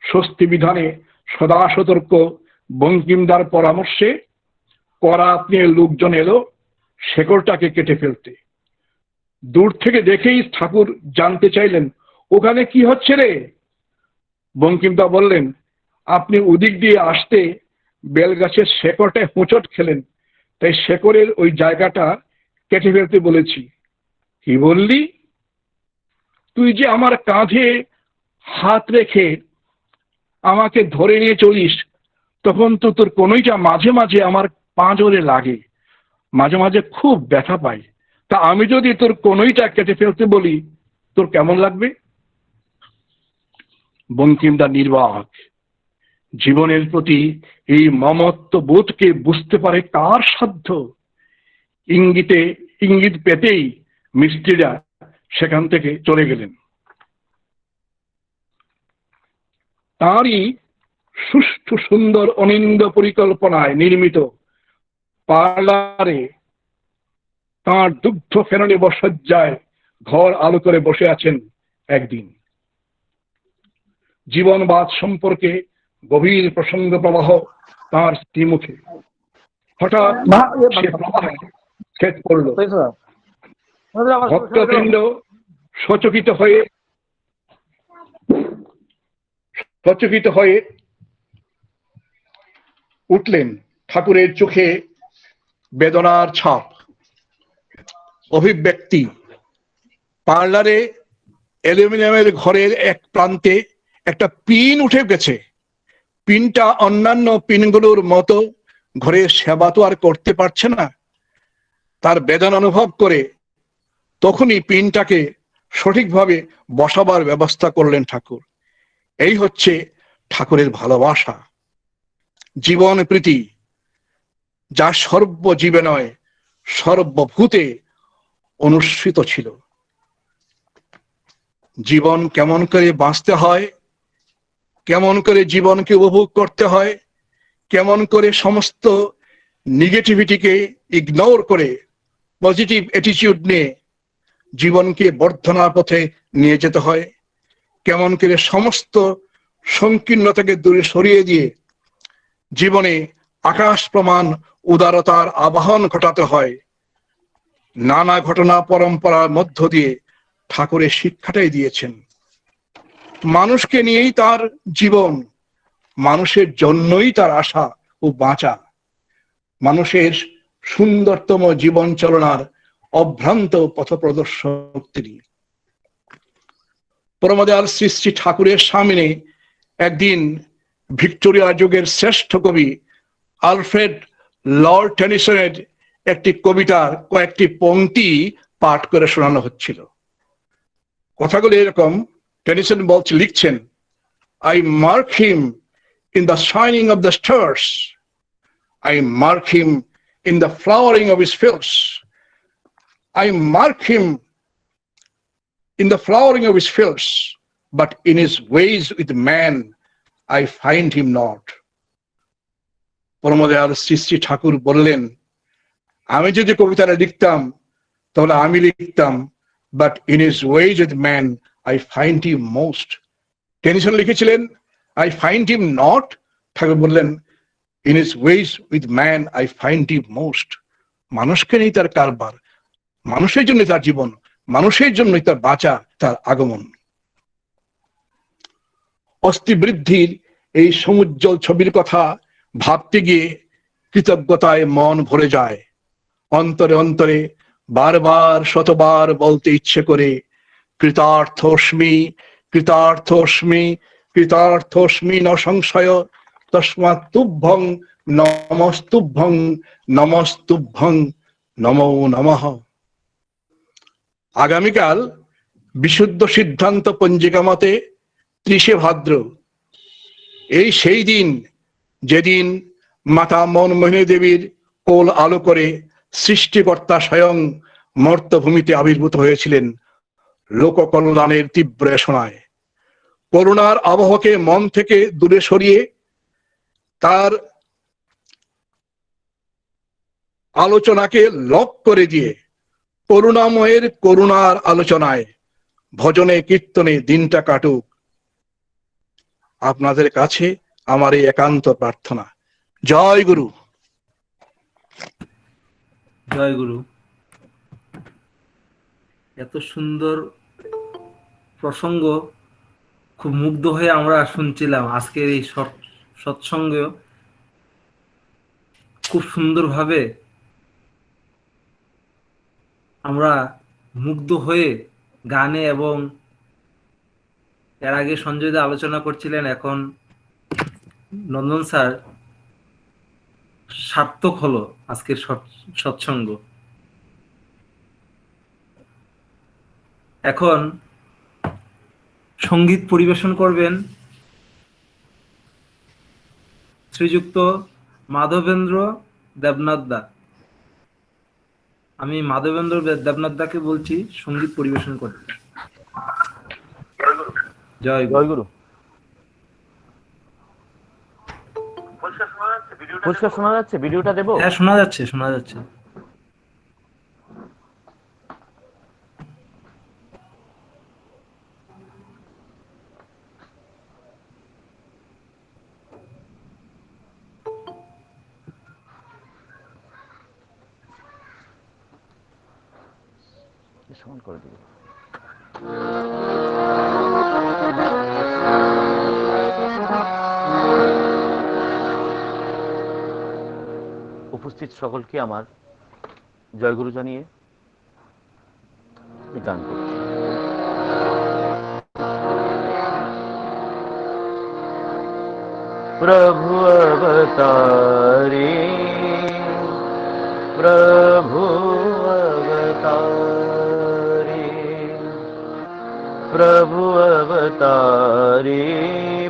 Speaker 12: স্বস্তি বিধানে সদা সতর্ক বঙ্কিমদার পরামর্শে কড়া নিয়ে লোকজন এলো শেকড়টাকে কেটে ফেলতে। দূর থেকে দেখেই ঠাকুর জানতে চাইলেন, ওখানে কি হচ্ছে রে? বঙ্কিমদা বললেন, আপনি ওদিক দিয়ে আসতে বেল গাছের শেকড়টায় হোঁচট খেলেন, তাই শেকড়ের ওই জায়গাটা কেটে ফেলতে বলেছি। কি বললি? তুই যে আমার কাঁধে হাত রেখে আমাকে ধরে নিয়ে চলিস, তখন তো তোর কনুইটা মাঝে মাঝে আমার পাঁজরে লাগে, মাঝে মাঝে খুব ব্যথা পাই। তা আমি যদি তোর কনুইটা কেটে ফেলতে বলি, তোর কেমন লাগবে? বঙ্কিমদা নির্বাক। জীবনের প্রতি এই মমত্ব বোধকে বুঝতে পারে কার সাধ্য? ইঙ্গিত পেতেই মিস্ত্রিরা সেখান থেকে চলে গেলেন। তাঁরই সুষ্ঠু সুন্দর অনিন্দ পরিকল্পনায় নির্মিত পার্লারে তাঁর দুগ্ধ ফেরানি বসজ্জায় ঘর আলো করে বসে আছেন একদিন। জীবনবাদ সম্পর্কে গভীর প্রসঙ্গ প্রবাহ তাঁর স্ত্রী মুখে। হঠাৎ সে প্রবাহে ছেদ পড়ল। ভক্তবৃন্দ সচকিত হয়ে উঠলেন। ঠাকুরের চোখে বেদনার ছাপ, অভিব্যক্তি। পার্লারে অ্যালুমিনিয়ামের ঘরের এক প্রান্তে একটা পিন উঠে গেছে। পিনটা অন্যান্য পিনগুলোর মতো ঘরের সেবা তো আর করতে পারছে না। তার বেদনা অনুভব করে তখনই পিনটাকে সঠিকভাবে বসাবার ব্যবস্থা করলেন ঠাকুর। এই হচ্ছে ঠাকুরের ভালোবাসা, জীবন প্রীতি, যা সর্বজীবে নয় সর্বভূতে অনুসৃত ছিল। জীবন কেমন করে বাঁচতে হয়, কেমন করে জীবনকে উপভোগ করতে হয়, কেমন করে সমস্ত নেগেটিভিটিকে ইগনোর করে পজিটিভ অ্যাটিটিউড নিয়ে জীবনকে বর্ধনার পথে নিয়ে যেতে হয়, কেমন করে সমস্ত সংকীর্ণতাকে দূরে সরিয়ে দিয়ে জীবনে আকাশ প্রমাণ উদারতার আবাহন ঘটাতে হয়, নানা ঘটনা পরম্পরার মধ্য দিয়ে ঠাকুরের শিক্ষাটাই দিয়েছেন। মানুষকে নিয়েই তার জীবন, মানুষের জন্যই তার আশা ও বাঁচা, মানুষের সুন্দরতম জীবন চলনার অভ্রান্ত পথপ্রদর্শক তিনি। পরমদয়াল শ্রী শ্রী ঠাকুরের সামনে একদিন ভিক্টোরিয়া যুগের শ্রেষ্ঠ কবি আলফ্রেড লর্ড টেনিসনের একটি কবিতার কয়েকটি পংক্তি পাঠ করে শোনানো হচ্ছিল। কথাগুলো এরকম। টেনিসন লিখছেন, I mark him in the shining of the stars, I mark him in the flowering of his fields, I mark him in the flowering of his fields, but in his ways with man I find him not. পরমদয়াল Shri Shri Thakur বললেন, আমি যদি কবিতাটা লিখতাম তাহলে আমি লিখতাম, but in his ways with man I find him most. Tennyson লিখেছিলেন, I find him not, ঠাকুর বললেন, in his ways with man I find him most. মানুষকে নেই তার কারবার, মানুষের জন্য তার জীবন, মানুষের জন্যই তার বাঁচা, তার আগমন। অস্থি বৃদ্ধির এই সমুজ্জ্বল ছবির কথা ভাবতে গিয়ে কৃতজ্ঞতায় মন ভরে যায়। অন্তরে অন্তরে বারবার শতবার বলতে ইচ্ছে করে, কৃতার্থস্মি কৃতার্থস্মি কৃতার্থস্মি ন সংশয় তস্মাৎ তুভ্যং নমস্তুভ্যং নমস্তুভ্যং নমো নমঃ। আগামীকাল বিশুদ্ধ সিদ্ধান্ত পঞ্জিকা মতে 30শে ভাদ্র, এই সেই দিন যেদিন মাতা মনমোহিনী দেবীর কোল আলো করে সৃষ্টিকর্তা স্বয়ং মর্তভূমিতে আবির্ভূত হয়েছিলেন লোককল্যাণের তীব্র শোনায়। করুণার আবহকে মন থেকে দূরে সরিয়ে তার আলোচনাকে লক করে দিয়ে করুণাময়ের করুণার আলোচনায় ভজনে কীর্তনে দিনটা কাটুক, আপনাদের কাছে আমার এই একান্ত প্রার্থনা। জয় গুরু।
Speaker 10: জয় গুরু। এত সুন্দর প্রসঙ্গ, খুব মুগ্ধ হয়ে আমরা শুনছিলাম। আজকের এই সৎসঙ্গ খুব সুন্দরভাবে আমরা মুগ্ধ হয়ে গানে এবং এর আগে সঞ্জয় দা আলোচনা করছিলেন, এখন নন্দন স্যার সার্থক হলো আজকের সৎসঙ্গ। এখন সঙ্গীত পরিবেশন করবেন শ্রীযুক্ত মাধবেন্দ্র দেবনাথ দা। আমি মাধবেন্দ্র দেবনাথ দাকে বলছি সঙ্গীত পরিবেশন করতে। জয় গুরু।
Speaker 13: পরিষ্কার শোনা যাচ্ছে? ভিডিওটা দেবো?
Speaker 10: হ্যাঁ, শোনা যাচ্ছে, শোনা যাচ্ছে।
Speaker 13: সমান করে দিব। উপস্থিত সকলকে আমার জয়গুরু জানিয়ে গান করছি। প্রভু অবতারে, প্রভু অবতারে, प्रभु अवतारे,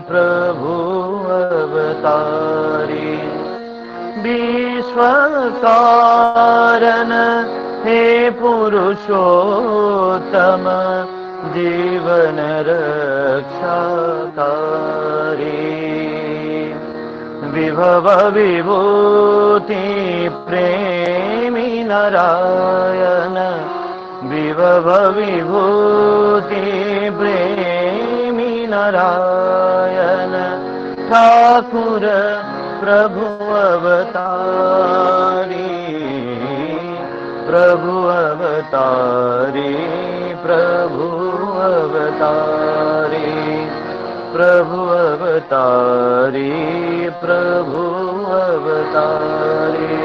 Speaker 13: प्रभु अवतारे, विश्व कारण हे पुरुषोत्तम, जीवन रक्षाकारी, विभव विभूति प्रेमी नारायण, विभव विभूति प्रेमी नारायण, ठाकुर प्रभु अवतारी, प्रभु अवतारी, प्रभु अवतारी, प्रभु अवतारी, प्रभु अवतारी।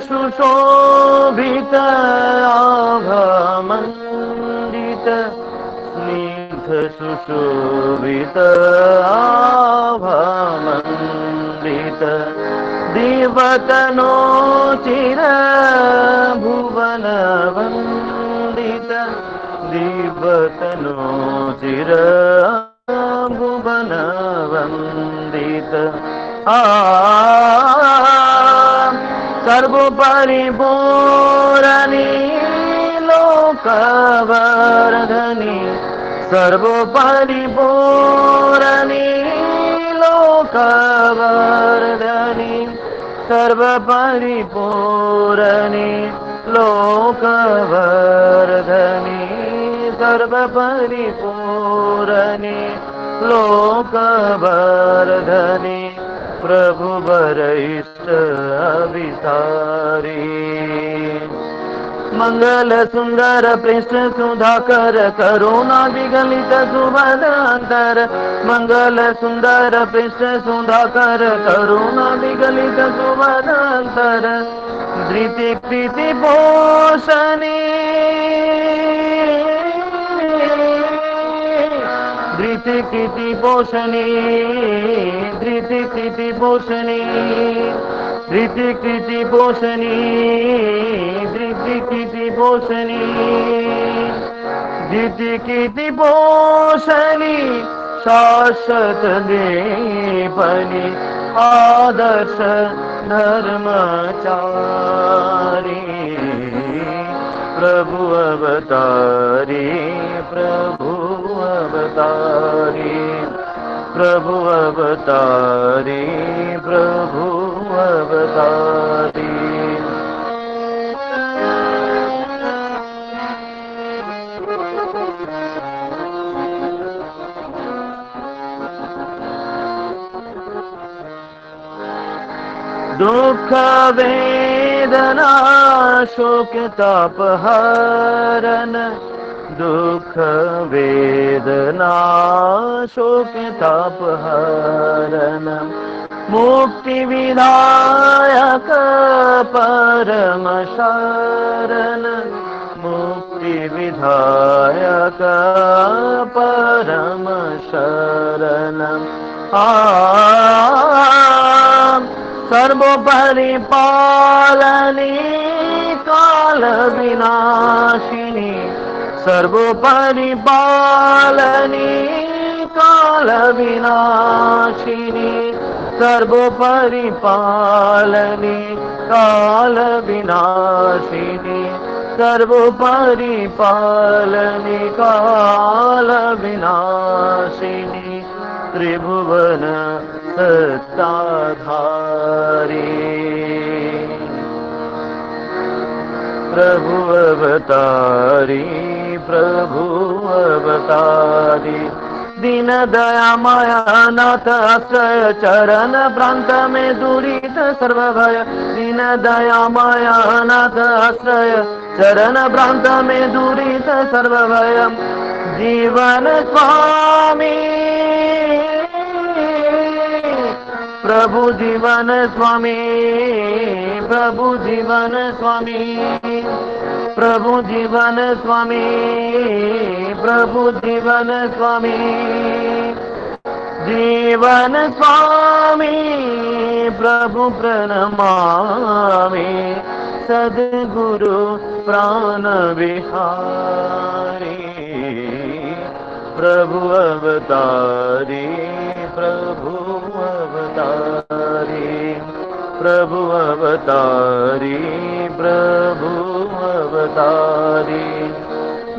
Speaker 13: सुशोभित आभमण्डित, स्निग्ध सुशोभित आभमण्डित, दिवतनोचिर भुवन वन्दित, दिवतनोचिर भुवन वन्दित, सर्वपरिपूरणी लोकवर्धनी, सर्वपरिपूरणी लोकवर्धनी, सर्वपरिपूरणी लोकवर्धनी, सर्वपरिपूरणी लोकवर्धनी, प्रभु वरिष्ठ अभिसारी, मंगल सुंदर पृष्ठ सुधाकर, करुणा विगलित सुभद्रांतर, मंगल सुंदर पृष्ठ सुधाकर, करुणा विगलित सुभद्रांतर, धृति प्रीति पोषणी, धृति कीर्ति पोषणी, धृति कीर्ति पोषणी, धृति कीर्ति पोषणी, धृति कीर्ति पोषणी, धृति कीर्ति पोषणी, शाश्वत दीपनी, आदर्श धर्मचारी, प्रभु अवतारी, प्रभु अवतारी, प्रभु अवतारी, प्रभु अवतारी। दुख वे वेदना शोक ताप हरन दुख वेदना शोक ताप हरन मुक्ति विधायक परम शरण मुक्ति विधायक परम शरण सर्वोपरि पालनी काल विनाशिनी सर्वोपरि पालनी काल विनाशिनी सर्वोपरि पालनी काल विनाशिनी सर्वोपरि पालनी काल विनाशिनी त्रिभुवन सत्ताधारी प्रभु अवतारी प्रभु अवतारी दीन दया माया नाथ आश्रय चरण प्रांत में दुरित सर्व भय दीन दया माया नाथ आश्रय चरण प्रांत में दुरित सर्व भय जीवन स्वामी प्रभु जीवन स्वामी प्रभु जीवन स्वामी प्रभु जीवन स्वामी प्रभु जीवन स्वामी जीवन स्वामी प्रभु प्रणमामि सद्गुरु प्राण विहारी प्रभु अवतारी प्रभु अवतारी प्रभु अवतारी प्रभु अवतारी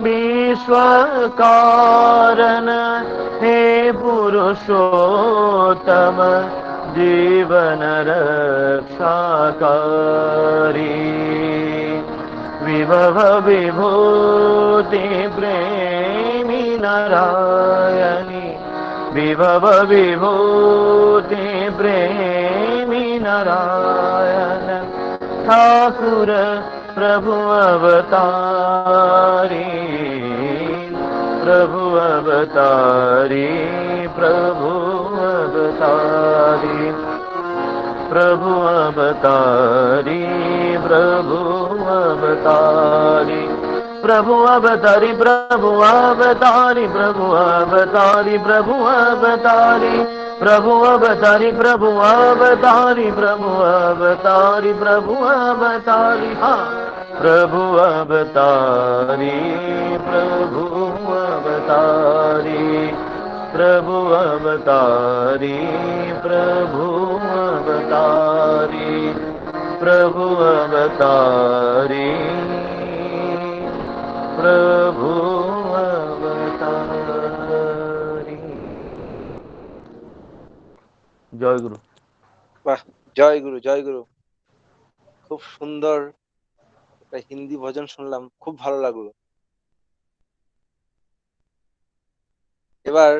Speaker 13: विश्व कारण हे पुरुषोत्तम जीवन रक्षाकारी विभव विभूति प्रेमी नारायणी विभव विभूति प्रेमी नारायण ठाकुर प्रभु अवतारी प्रभु अवतारी प्रभु अवतारी प्रभु अवतारी प्रभु अवतारी प्रभु अवतारी प्रभु अवतारी प्रभु अवतारी प्रभु अवतारी प्रभु अवतारी प्रभु अवतारी प्रभु अवतारी प्रभु अवतारी हाँ प्रभु अवतारी प्रभु अवतारी प्रभु अवतारी प्रभु अवतारी प्रभु अवतारी प्रभु अवतारी জয় গুরু
Speaker 2: বাহ জয় গুরু জয় গুরু খুব সুন্দর একটা হিন্দি ভজন শুনলাম খুব ভালো লাগলো এবার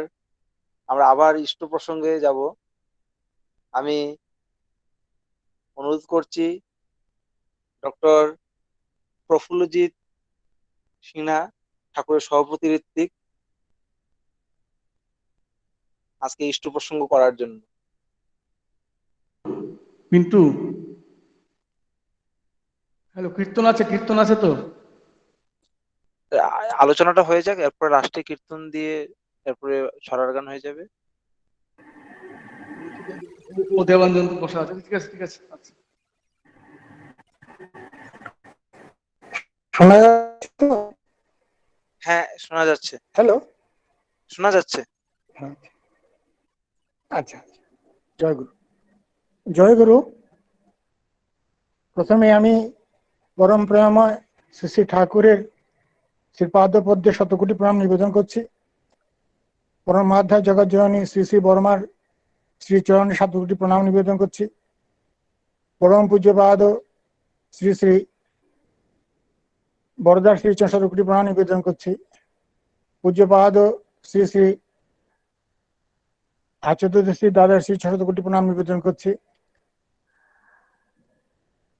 Speaker 2: আমরা আবার ইষ্ট প্রসঙ্গে যাব আমি অনুরোধ করছি ডক্টর প্রফুল্লজিৎ সিনহা ঠাকুরের সভাপতি ঋত্বিক আজকে ইষ্ট প্রসঙ্গ করার জন্য
Speaker 1: পিন্টু হ্যালো কীর্তন আছে তো
Speaker 2: আলোচনাটা হয়ে যাক এরপরে রাষ্ট্রীয় কীর্তন দিয়ে এরপরে ছড়ার গান হয়ে যাবে
Speaker 1: ও দেবানন্দ বসা আছে ঠিক আছে আচ্ছা
Speaker 14: শোনা যাচ্ছে তো
Speaker 2: হ্যাঁ শোনা যাচ্ছে
Speaker 14: হ্যালো
Speaker 2: শোনা যাচ্ছে
Speaker 14: আচ্ছা জয় গুরু প্রথমে আমি পরম প্রেমময় শ্রী শ্রী ঠাকুরের শ্রীপাদপদ্মে শতকোটি প্রণাম নিবেদন করছি পরমাধ্যায় জগৎ জননী শ্রী শ্রী বর্মার শ্রীচরণে শতকোটি প্রণাম নিবেদন করছি পরম পূজ্যপাদ শ্রী শ্রী বরদার শ্রীচরণ শতকোটি প্রণাম নিবেদন করছি পূজ্যপাদ শ্রী শ্রী আচার্য শ্রী দাদার শ্রী শতকোটি প্রণাম নিবেদন করছি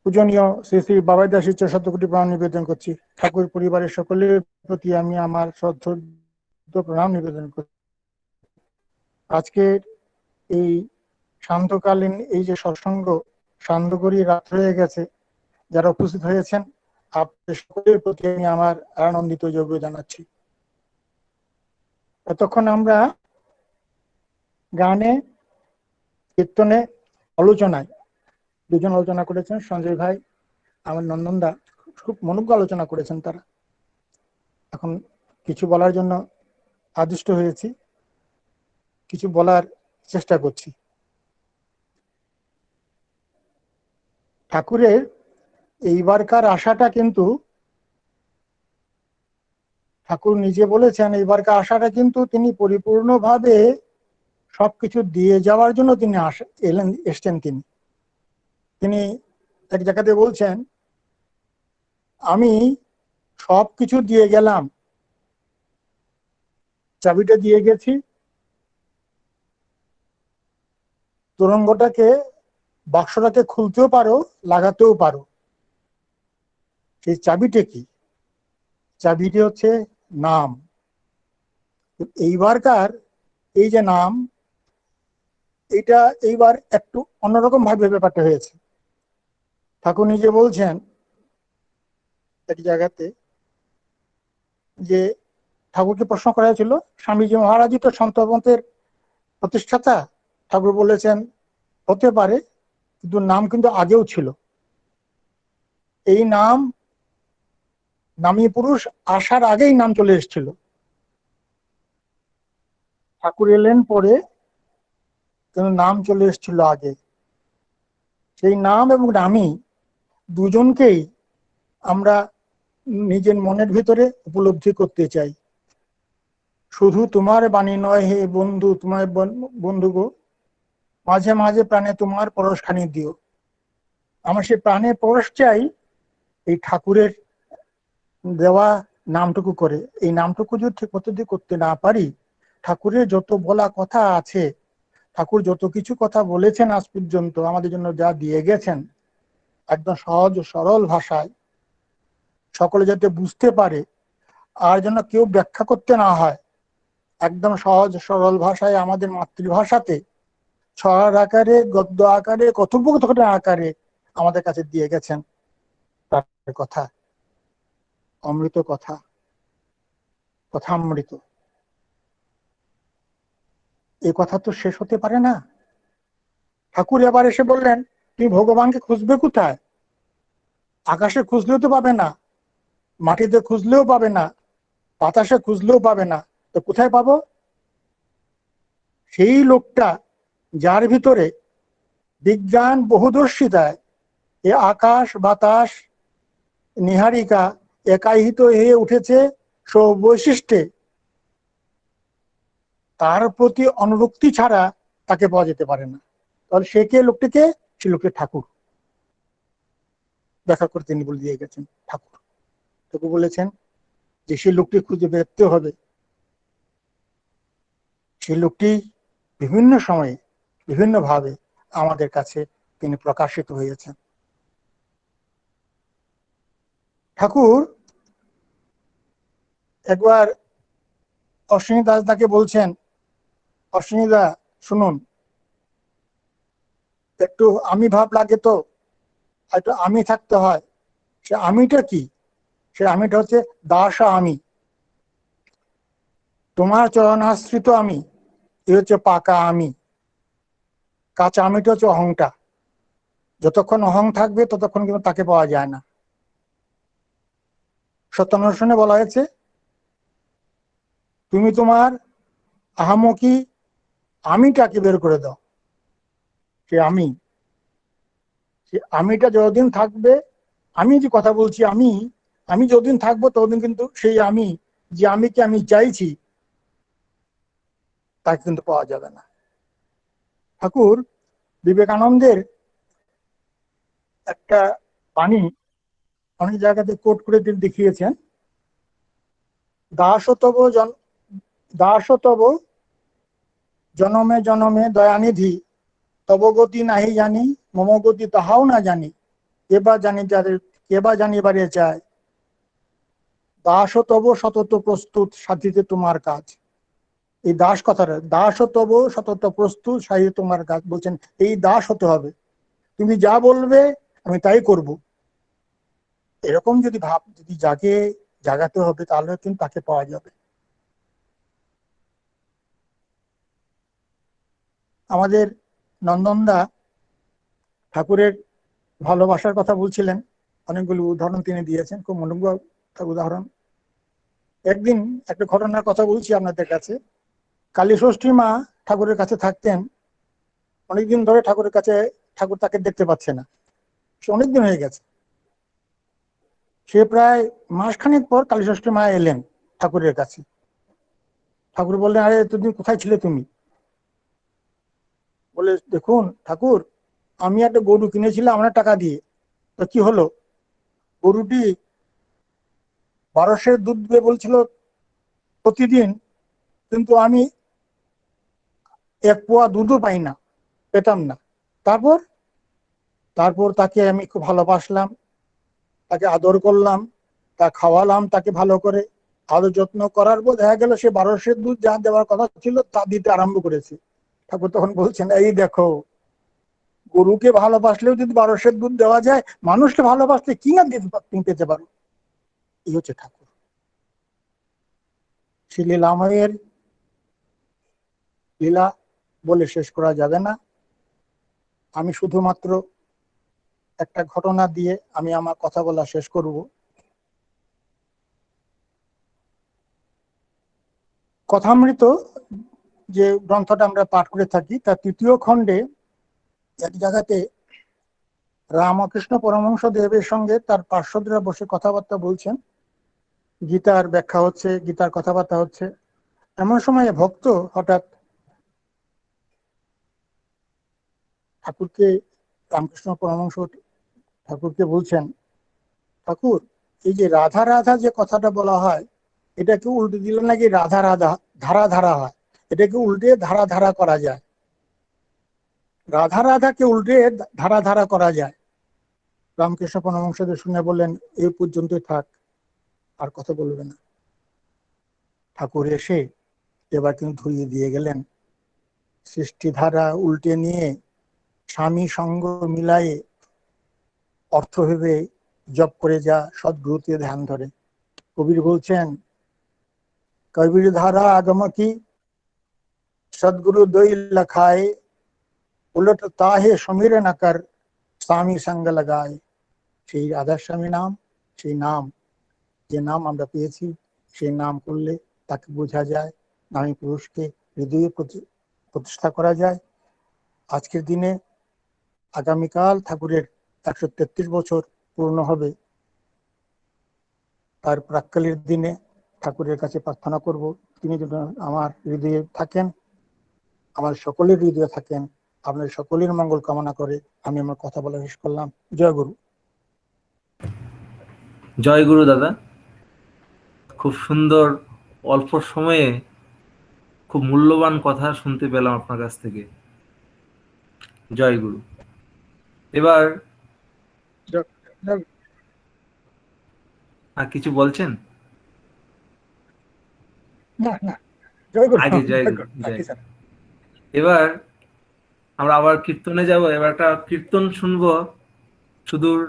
Speaker 14: পূজনীয় শ্রী শ্রী বাবাই দাস ঈশ্বর শতকোটি প্রণাম নিবেদন করছি। ঠাকুর পরিবারের সকলের প্রতি আমি আমার শ্রদ্ধ প্রণাম নিবেদন করছি। আজকের এই সান্ধ্যকালীন এই যে সৎসঙ্গ, সান্ধ্যকরী রাত হয়ে গেছে, যারা উপস্থিত হয়েছেন আপনাদের সকলের প্রতি আমি আমার আনন্দিত যোগ্য জানাচ্ছি। এতক্ষণ আমরা গানে, কীর্তনে, আলোচনায় দুজন আলোচনা করেছেন, সঞ্জয় ভাই, আমার নন্দনদা, খুব মনোজ্ঞ আলোচনা করেছেন তারা। এখন কিছু বলার জন্য আদিষ্ট হয়েছি, কিছু বলার চেষ্টা করছি। ঠাকুরের এইবারকার আশাটা কিন্তু ঠাকুর নিজে বলেছেন, এইবারকার আশাটা কিন্তু তিনি পরিপূর্ণভাবে সবকিছু দিয়ে যাওয়ার জন্য তিনি এসছেন। তিনি এক জায়গাতে বলছেন, আমি সবকিছু দিয়ে গেলাম, চাবিটা দিয়ে গেছি, তোরঙ্গটাকে, বাক্সটাকে খুলতেও পারো, লাগাতেও পারো। সেই চাবিটা কি? চাবিটি হচ্ছে নাম। এইবারকার এই যে নাম, এটা এইবার একটু অন্যরকম ভাবে ব্যাপারটা হয়েছে। ঠাকুর নিজে বলছেন এক জায়গাতে যে ঠাকুরকে প্রশ্ন করা হয়েছিল, স্বামীজি মহারাজই তো সন্তমতের প্রতিষ্ঠাতা। ঠাকুর বলেছেন হতে পারে, কিন্তু নাম কিন্তু আগেও ছিল। এই নাম, নামী পুরুষ আসার আগেই নাম চলে এসেছিল। ঠাকুর এলেন পরে, কিন্তু নাম চলে এসেছিল আগে। সেই নাম এবং নামী দুজনকেই আমরা নিজের মনের ভিতরে উপলব্ধি করতে চাই। শুধু তোমার বাণী নয় হে বন্ধু, তোমার বন্ধু গো, মাঝে মাঝে প্রাণে তোমার পরশখানি দিও। আমার সে প্রাণে পরশ চাই এই ঠাকুরের দেওয়া নামটুকু করে। এই নামটুকু যদি ঠিক মতো করতে না পারি, ঠাকুরের যত বলা কথা আছে, ঠাকুর যত কিছু কথা বলেছেন আজ পর্যন্ত, আমাদের জন্য যা দিয়ে গেছেন, একদম সহজ ও সরল ভাষায় সকলে যাতে বুঝতে পারে, আর যেন কেউ ব্যাখ্যা করতে না হয়, একদম সহজ সরল ভাষায় আমাদের মাতৃভাষাতে ছড়ার আকারে, গদ্য আকারে, কথোপকথনের আকারে আমাদের কাছে দিয়ে গেছেন তার কথা, অমৃত কথা, কথামৃত। এই কথা তো শেষ হতে পারে না। ঠাকুর এবার এসে বললেন, তুমি ভগবানকে খুঁজবে কোথায়? আকাশে খুঁজলেও তো পাবে না, মাটিতে খুঁজলেও পাবে না, বাতাসে খুঁজলেও পাবে না, তো কোথায় পাবো? সেই লোকটা যার ভিতরে বিজ্ঞান বহুদর্শিতায় এ আকাশ বাতাস নিহারিকা একাহিত হয়ে উঠেছে সবৈশিষ্ট্যে, তার প্রতি অনুরক্তি ছাড়া তাকে পাওয়া যেতে পারে না। তাহলে সে কে? লোকটিকে, সে লোকটি ঠাকুর। দেখা করে তিনি বলে দিয়ে গেছেন ঠাকুর। ঠাকুর বলেছেন যে সে লোকটি খুঁজে বেরোতে হবে। সেই লোকটি বিভিন্ন সময়ে বিভিন্ন ভাবে আমাদের কাছে তিনি প্রকাশিত হয়েছেন। ঠাকুর একবার অশ্বিনী দাস দাকে বলছেন, অশ্বিনী দা শুনুন, একটু আমি ভাব লাগে তো, একটু আমি থাকতে হয়। সে আমিটা কি? সে আমিটা হচ্ছে দাস আমি, তোমার চরণাশ্রিত আমি, এ হচ্ছে পাকা আমি। কাঁচা আমিটা হচ্ছে অহংটা। যতক্ষণ অহং থাকবে ততক্ষণ কিন্তু তাকে পাওয়া যায় না। সত্যানুষ্ঠানে বলা হয়েছে, তুমি তোমার আহামকি আমিটাকে বের করে দাও। সে আমিটা যতদিন থাকবে, আমি যে কথা বলছি আমি যতদিন থাকবো ততদিন কিন্তু সেই আমি, যে আমিকে আমি চাইছি, তাকে কিন্তু পাওয়া যাবে না। ঠাকুর বিবেকানন্দের একটা বাণী অনেক জায়গাতে কোট করে তিনি দেখিয়েছেন, দাসতব জনমে জনমে দয়ানিধি, তব গতি নাহি জানি, মম গতি তাহাও না জানি, কে বা জানিবারে চায়, দাস তব সতত প্রস্তুত সাধিতে তোমার কাজ। এই দাস কথাটা, দাস তব সতত প্রস্তুত সাধিতে তোমার কাজ, বলছেন এই দাস হতে হবে, তুমি যা বলবে আমি তাই করব। এরকম যদি ভাব যদি জাগাতে হবে, তাহলে কিন্তু তাকে পাওয়া যাবে। আমাদের নন্দনদা ঠাকুরের ভালোবাসার কথা বলছিলেন, অনেকগুলো উদাহরণ তিনি দিয়েছেন, খুব মনোজ্ঞ উদাহরণ। একদিন একটা ঘটনার কথা বলছি আপনাদের কাছে। কালী ষষ্ঠী মা ঠাকুরের কাছে থাকতেন, অনেকদিন ধরে ঠাকুরের কাছে ঠাকুর তাকে দেখতে পাচ্ছে না, সে অনেকদিন হয়ে গেছে। সে প্রায় মাসখানেক পর কালী ষষ্ঠী মা এলেন ঠাকুরের কাছে। ঠাকুর বললেন, আরে এতদিন কোথায় ছিলে তুমি? বলে, দেখুন ঠাকুর, আমি একটা গরু কিনেছিলাম আপনার টাকা দিয়ে, তো কি হলো? গরুটি 1200 দুধ দেবে বলছিল প্রতিদিন, কিন্তু আমি 1 পোয়া দুধও পেতাম না। তারপর তাকে আমি খুব ভালোবাসলাম, তাকে আদর করলাম, তা খাওয়ালাম তাকে ভালো করে, আদর যত্ন করার পর দেখা গেল সে 1200 দুধ যা দেওয়ার কথা ছিল তা দিতে আরম্ভ করেছে। ঠাকুর তখন বলছেন, এই দেখো, গরুকে ভালোবাসলেও যদি 1200 দুধ দেওয়া যায়, মানুষকে ভালোবাসলে কি না তুমি পেতে পারো। এই হচ্ছে ঠাকুর। শ্রী লীলাময়ের লীলা বলে শেষ করা যাবে না। আমি শুধুমাত্র একটা ঘটনা দিয়ে আমি আমার কথা বলা শেষ করব। কথামৃত যে গ্রন্থটা আমরা পাঠ করে থাকি, তার 3য় খণ্ডে এক জায়গাতে রামকৃষ্ণ পরমহংস দেবের সঙ্গে তার পার্শ্বদরা বসে কথাবার্তা বলছেন, গীতার ব্যাখ্যা হচ্ছে, গীতার কথাবার্তা হচ্ছে। এমন সময় ভক্ত হঠাৎ ঠাকুরকে, রামকৃষ্ণ পরমহংস ঠাকুরকে বলছেন, ঠাকুর, এই যে রাধা রাধা যে কথাটা বলা হয়, এটাকে উল্টে দিলে নাকি রাধা রাধা ধারা ধারা হয়, এটাকে উল্টে ধারা ধারা করা যায়, রাধা রাধাকে উল্টে ধারা ধারা করা যায়। রামকৃষ্ণ পরমহংসদেব শুনে বললেন, এই পর্যন্তই থাক, আর কথা বলবে না। ঠাকুর এসে এবার কিন্তু ধুইয়ে দিয়ে গেলেন, সৃষ্টিধারা উল্টে নিয়ে স্বামী সঙ্গ মিলায়ে অর্থ ভেবে জপ করে যা, সদ্গুরুতে ধ্যান ধরে। কবির বলছেন, কবির ধারা আগম কি সদ্গুরু দই লখায়, উলট তাহে সমীর ন কর স্বামী সঙ্গ লাগায়। সেই রাধার স্বামী নাম, সেই নাম, যে নাম আমরা পেয়েছি, সেই নাম করলে তাকে বোঝা যায়, নামী পুরুষকে হৃদয়ে প্রতিষ্ঠা করা যায়। আজকের দিনে, আগামীকাল ঠাকুরের 133 বছর পূর্ণ হবে। তার প্রাক্কালের দিনে ঠাকুরের কাছে প্রার্থনা করব, তিনি যেন আমার হৃদয়ে থাকেন, আমার সকলের হৃদয়ে থাকেন। আপনার সকলের মঙ্গল কামনা করে আমি আমার কথা বলা শেষ করলাম। জয় গুরু।
Speaker 10: জয় গুরু দাদা, খুব সুন্দর, অল্প সময়ে খুব মূল্যবান কথা শুনতে পেলাম আপনার কাছ থেকে। জয় গুরু। এবার আর কিছু বলছেন? আগে জয় গুরু, জয়। এবার আমরা আবার কীর্তনে যাব। এবার একটা কীর্তন শুনবো সুদূর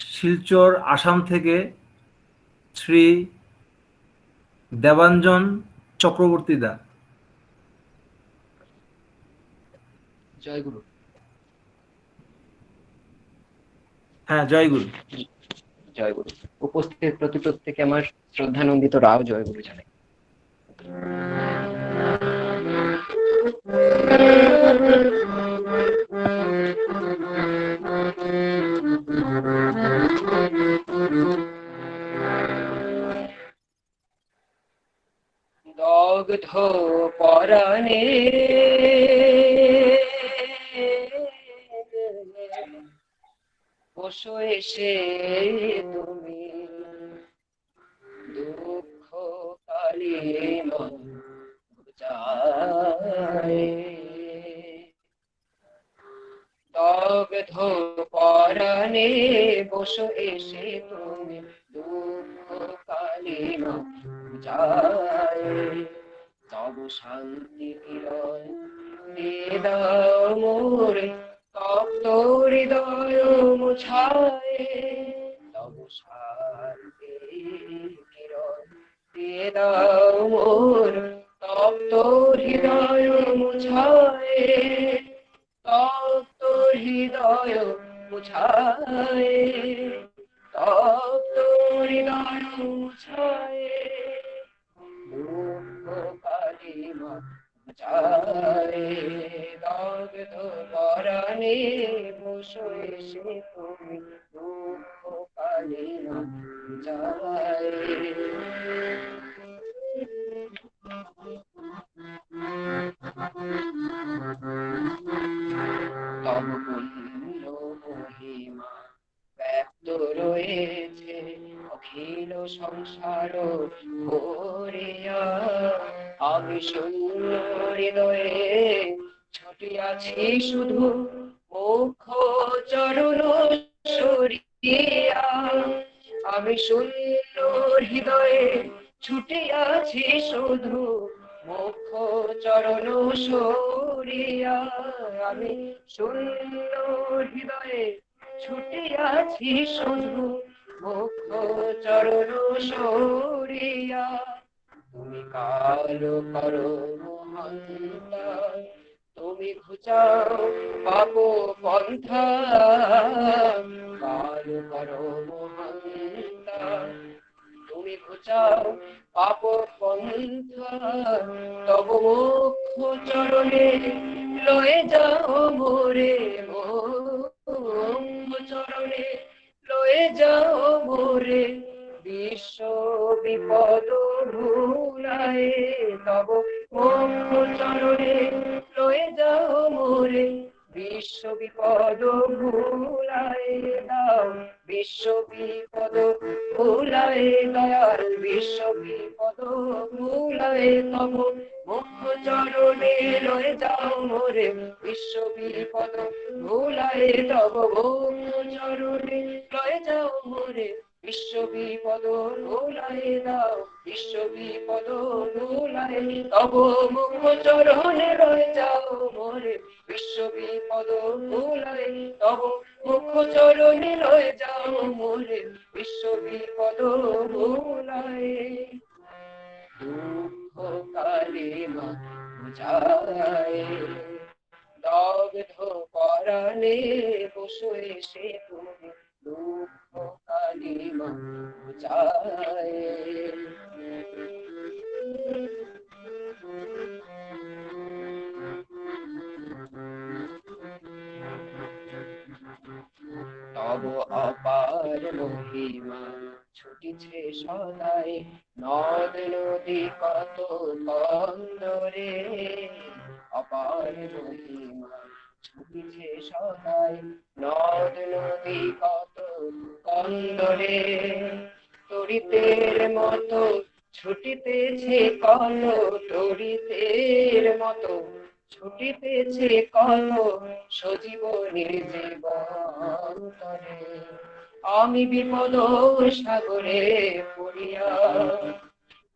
Speaker 10: শিলচর, আসাম থেকে শ্রী দেবাঞ্জন চক্রবর্তী দা।
Speaker 15: জয় গুরু।
Speaker 10: হ্যাঁ, জয় গুরু।
Speaker 15: জয় গুরু। উপস্থিত প্রত্যেকে আমার শ্রদ্ধানন্দিত রাও জয় গুরু জানাই। দগ্ধ পরাণে বসো এসে তুমি, দুঃখ কালীন বুঝায়। দগ্ধ পরাণে বসো এসে তুমি দুঃখ কালিমা যায় তব শান্তি কিরণ দিয়ে দাও মোরে তপ্ত হৃদয় মুছায় তব শান্তি কিরণ দিয়ে দাও মোর তপ্ত হৃদয় মুছায় তপ্ত হৃদয় মুছায় তপ্ত হৃদয় মুছায় দুঃখ কালিমা মুছায় দগ্ধ পরাণে বসো এসে তুমি দুঃখ কালিমা মুছায় তব পুণ্য মহিমা ব্যক্ত রয়েছে অখিল সংসার ভরিয়া আমি শূন্য হৃদয়ে ছুটিয়াছি শুধু মুখ চরণ সরিয়া আমি শূন্য হৃদয়ে ছুটিয়াছি শুধু মুখ চরণ সরিয়া আমি শূন্য হৃদয়ে ছুটিয়াছি শুধু মুখ চরণ সরিয়া তুমি কালো করো মহান্তা তুমি ঘুচাও পাপ পন্থা কালো করো মহান্তা তুমি ঘুচাও পাপ পন্থা তব মুখ চরণে লয়ে যাও মোরে মুখ চরণে লয়ে যাও মোরে বিশ্ব বিপদ ভুলায় তব মুখ চরণে লয়ে যাও মোরে বিশ্ব বিপদ ভুলায় দাও বিশ্ব বিপদ ভুলায় দয়াল বিশ্ব বিপদ ভুলায় তব মুখ চরণে লয়ে যাও মোরে বিশ্ব বিপদ ভুলায় তব মুখ চরণে লয়ে যাও মোরে বিশ্ব বিপদ ভুলায় দাও বিশ্ব বিপদ ভুলায় তব মুখ চরণে লয়ে যাও মোরে বিশ্ব বিপদ ভুলায় তব মুখ চরণে লয়ে যাও মোরে বিশ্ব বিপদ ভুলায় দুঃখ কালিমা মুছায় দগ্ধ পরাণে বসো এসে তুমি দুঃখ কালিমা মুছায় তব অপার মহিমা ছুটিছে সদাই নদ নদী কত কন্দরে অপার মহিমা ছুটিছে সদাই নদ নদী কত কন্দরে তরিতের মতো ছুটিতেছে কল তরিতের মতো ছুটিতেছে কল সজীবনীর জীবন্তরে আমি বিপদ সাগরে পড়িয়া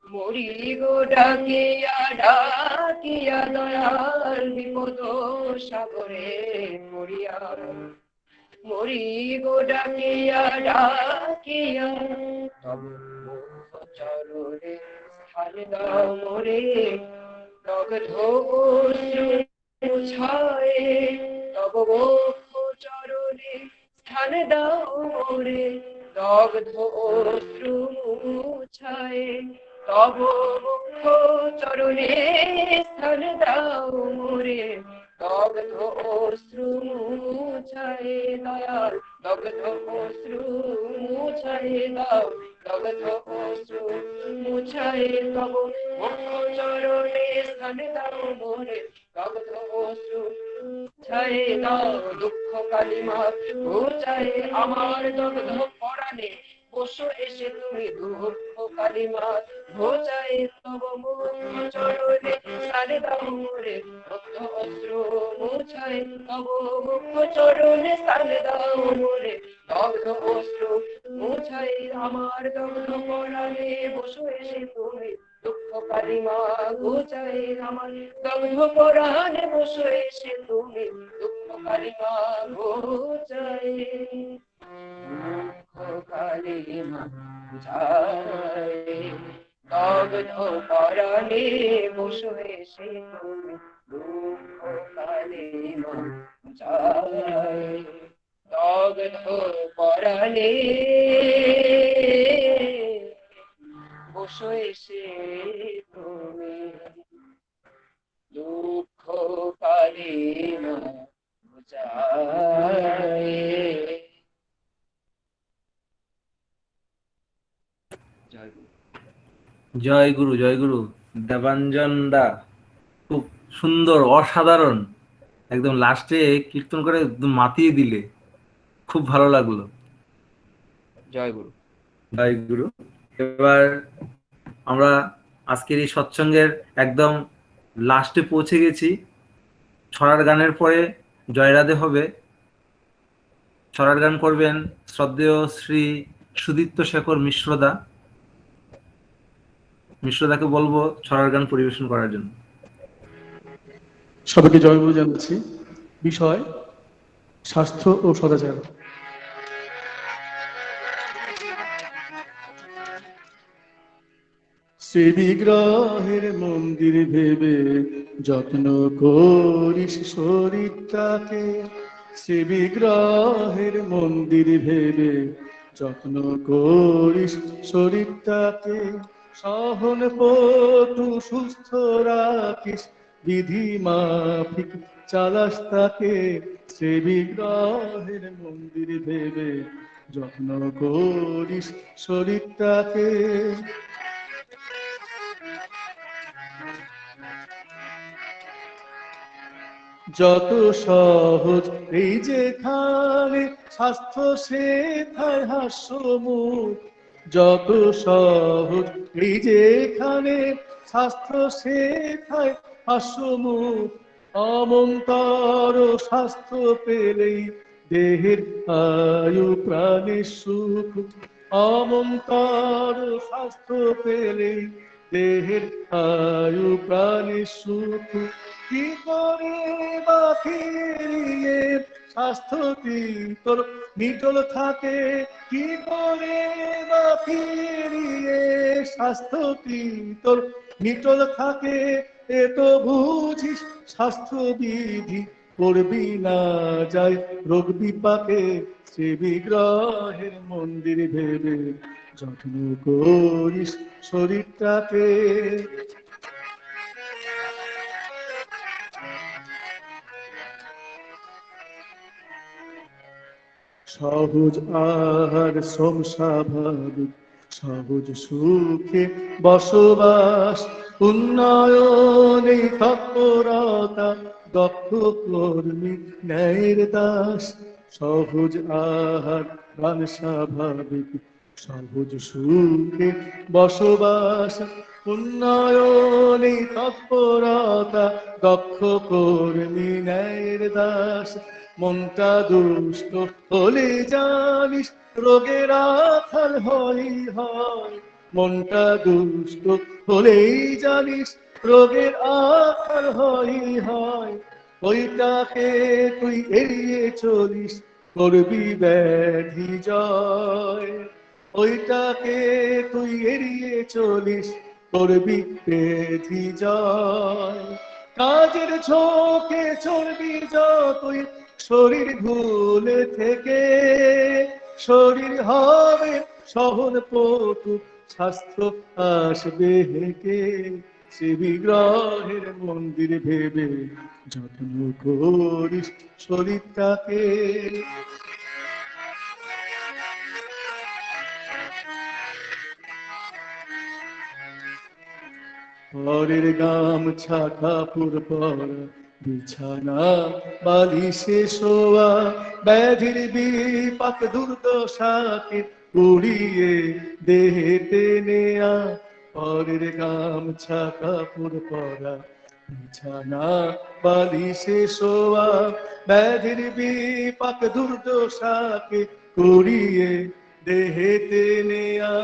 Speaker 15: মরি গো ডাকিয়া ডাকিয়া দয়াল বিপদ সাগরে পড়িয়া মরি গো ডাকিয়া ডাকিয়া তব মুখ চরণে স্থান দাও মোরে দগ্ধ মুছায় তব মুখ চরণে স্থান দাও মোরে দগ্ধ অশ্রু মুছায় তব মুখ চরণে স্থান দাও মোরে দগ্ধ অশ্রু মুছায় দয়াল দগ্ধ অশ্রু মুছায় দাও দগ্ধ অশ্রু মুছায় তব মুখ চরণে স্থান দাও মোরে দগ্ধ অশ্রু মুছায় দাও দুঃখ কালিমা মুছায় আমার দগ্ধ পরাণে বসো এসে তুমি দুঃখ কালিমা মুছায় তব মুখ চরণে স্থানে দাও মোরে রক্ত অস্ত্র মোছায় তব মুখ চরণ স্থানে দাও মোরে দগ্ধ অস্ত্র মোছায় আমার দগ্ধ পরাণে বসো এসে তুমি দুঃখ কালিমা ঘোচায় আমার দগ্ধ পরাণে বসো এসে তুমি দুঃখ কালিমা ঘোচায় দুঃখ কালিমা ঘোচায় দগ্ধ পরাণে বসো এসে তুমি দুঃখ কালিমা ঘোচায় দগ্ধ পরাণে বসো এসে তুমি দুঃখ কালিমা ঘোচায়।
Speaker 10: জয় গুরু, জয় গুরু। দেবাঞ্জন দা খুব সুন্দর, অসাধারণ, একদম লাস্টে কীর্তন করে একদম মাতিয়ে দিলে, খুব ভালো লাগলো।
Speaker 15: জয় গুরু,
Speaker 10: জয় গুরু। এবার আমরা আজকের এই সৎসঙ্গের একদম লাস্টে পৌঁছে গেছি। ছড়ার গানের পরে জয়রাধে হবে। ছড়ার গান করবেন শ্রদ্ধেয় শ্রী সুদীপ্ত শেখর মিশ্রদা। মিশ্রদাকে বলবো ছড়ার গান পরিবেশন করার জন্য।
Speaker 1: সবাইকে জয়গুরু জানাচ্ছি। বিষয় স্বাস্থ্য ও সদাচার। শ্রী বিগ্রহের মন্দির ভেবে যত্ন করিস শরীরটাকে, শ্রী বিগ্রহের মন্দির ভেবে যত্ন করিস শরীরটাকে, সহন পটু সুস্থ রাখিস বিধি মাফিক চালাস তাকে, শ্রী বিগ্রহের মন্দির ভেবে যত্ন করিস শরীরটাকে। যত সহজ এই যেখানে স্বাস্থ্য সেথায় হাস্যমুখ, যত সহজ এই যেখানে স্বাস্থ্য সেথায় হাস্যমুখ, অমন্তর স্বাস্থ্য পেলেই দেহের আয়ু প্রাণের সুখ, অমন্তর স্বাস্থ্য পেলেই দেহের আয়ু প্রাণের সুখ। কি করে বা ফিরিয়ে স্বাস্থ্যটি তোর নিটল থাকে, কি করে বা ফিরিয়ে স্বাস্থ্যটি তোর নিটল থাকে, এ তো বুঝিস স্বাস্থ্য বিধি করবি না যায় রোগ বিপাকে, শ্রী বিগ্রহের মন্দির ভেবে যত্ন করিস শরীরটাকে। সহজ আহার শ্রম স্বাভাবিক, সহজ সুখে বসবাস, উন্নয়নে তৎপরতা দক্ষ কর্মী ন্যায়ের দাস। সহজ আহার প্রাণ স্বাভাবিক, সহজ সুখে বসবাস, উন্নয়নে তৎপরতা দক্ষ কর্মী ন্যায়ের দাস। মনটা দুষ্ট হলে জানিস রোগের আথার হয় হয়, মনটা দুষ্ট হলেই জানিস রোগের আথার হয় হয়। ওইটাকে তুই এড়িয়ে চলিস করবি ব্যাধি জয়, ওইটাকে তুই এড়িয়ে চলিস করবি ব্যাধি জয়। কাজের ঝোঁকে চলবি যতই শরীর ভুলে থেকে, শরীর হবে সহন পটু স্বাস্থ্য আসবে হেঁকে, শ্রী বিগ্রহের মন্দির ভেবে যত্ন করিস শরীরটাকে। পরের গামছা কাপড় পরা, বিছানা বালিশে শোয়া, ব্যাধির বিপাক দুর্দশাকে উড়িয়ে দেহেতে নেয়া। পরের গামছা কাপড় পরা, বিছানা বালিশে শোয়া ব্যাধির বিপাক দুর্দশাকে করিয়ে দেহেতে নেয়া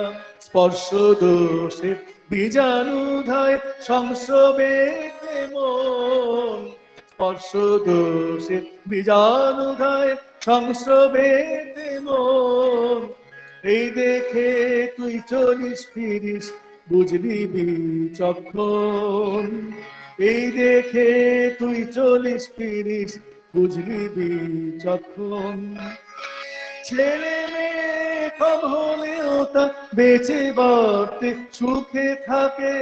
Speaker 1: স্পর্শ দোষে বীজাণুধায় সংস্রবেতে মন স্পর্শ দোষে বীজাণুধায় সংস্রবেতে মন এই দেখে তুই চলিস ফিরিস বুঝবি বিচক্ষণ এই দেখে তুই চলিস ফিরিস বুঝবি বিচক্ষণ ছেলে মেয়ে কম হলেও তা বেঁচে বাড়তে সুখে থাকে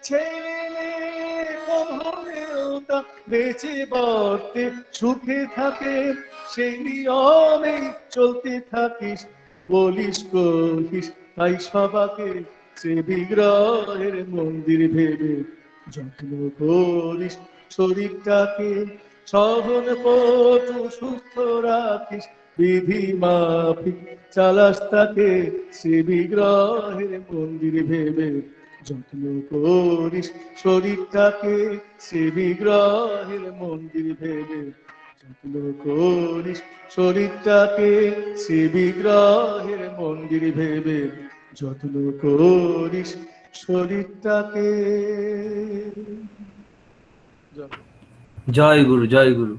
Speaker 1: ছেলে মেয়ে কম হলেও তা বেঁচে বাড়তে সুখে থাকে সেই নিয়মে চলতে থাকিস বলিস কহিস তাই সবাকে সে বিগ্রহের মন্দির ভেবে যত্ন করিস শরীরটাকে সহন পটু সুস্থ রাখিস বিধি মাফিক চালাস তাকে সে বিগ্রহের মন্দির ভেবে যত্ন করিস শরীরটাকে সে বিগ্রহের মন্দির ভেবে যত্ন করিস শরীরটাকে সে বিগ্রহের মন্দির ভেবে যত্ন করিস শরীরটাকে।
Speaker 10: জয় গুরু জয় গুরু।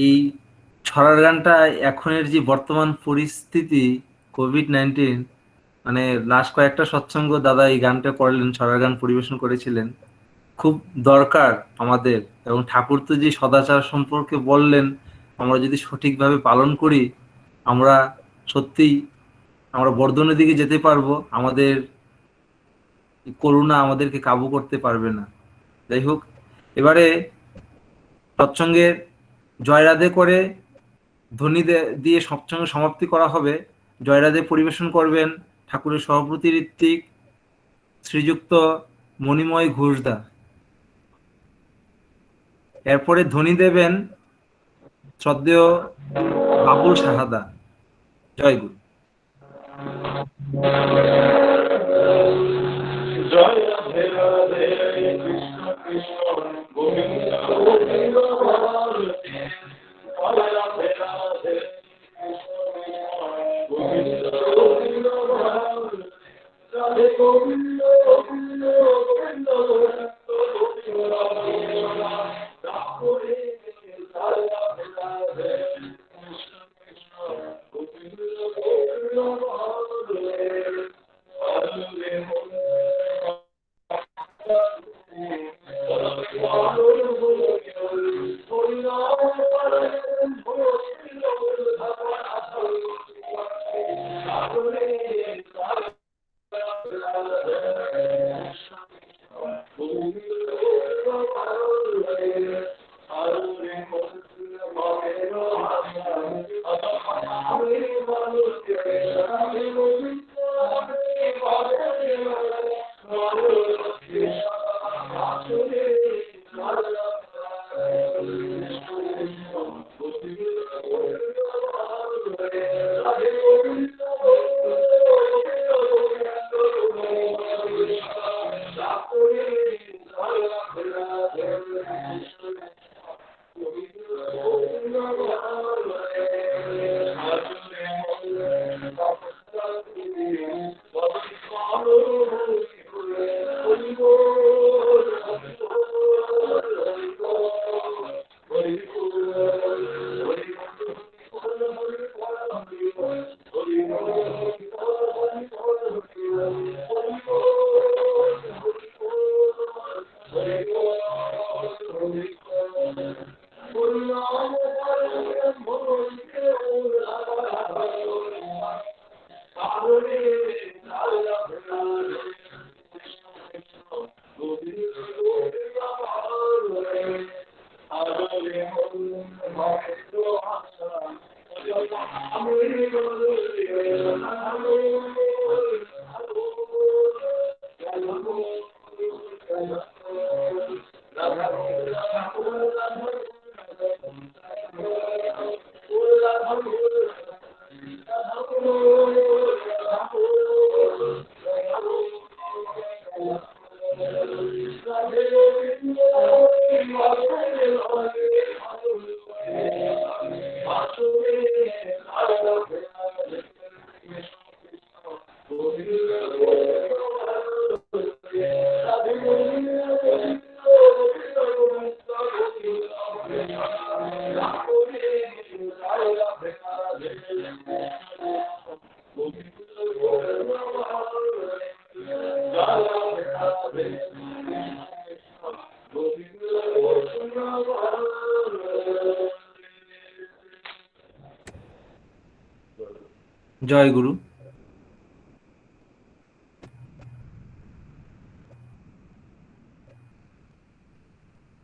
Speaker 10: এই ছড়ার গানটা এখনের যে বর্তমান পরিস্থিতি কোভিড-19 মানে লাস্ট কয়েকটা সৎসঙ্গ দাদা এই গানটা করলেন, ছড়ার গান পরিবেশন করেছিলেন, খুব দরকার আমাদের। এবং ঠাকুর তো যে সদাচার সম্পর্কে বললেন, আমরা যদি সঠিকভাবে পালন করি আমরা সত্যিই আমরা বর্ধনের দিকে যেতে পারবো, আমাদের করোনা আমাদেরকে কাবু করতে পারবে না। যাই হোক, এবারে সৎসঙ্গের জয়রাধে করে ধ্বনি দিয়ে সৎসঙ্গ সমাপ্তি করা হবে। জয়রাধে পরিবেশন করবেন ঠাকুরের সভাপতি ঋত্বিক শ্রীযুক্ত মণিময় ঘোষদা। এরপরে ধ্বনি দেবেন শ্রদ্ধেয় বাবুল সাহাদা। জয় গুরু।
Speaker 16: জয় রাধে রাধে কৃষ্ণ কৃষ্ণ গোবিন্দ গোবিন্দ জয় রাধে রাধে কৃষ্ণ কৃষ্ণ গোবিন্দ গোবিন্দ রাধে গোবিন্দ গোবিন্দ গোবিন্দ
Speaker 10: জয় গুরু।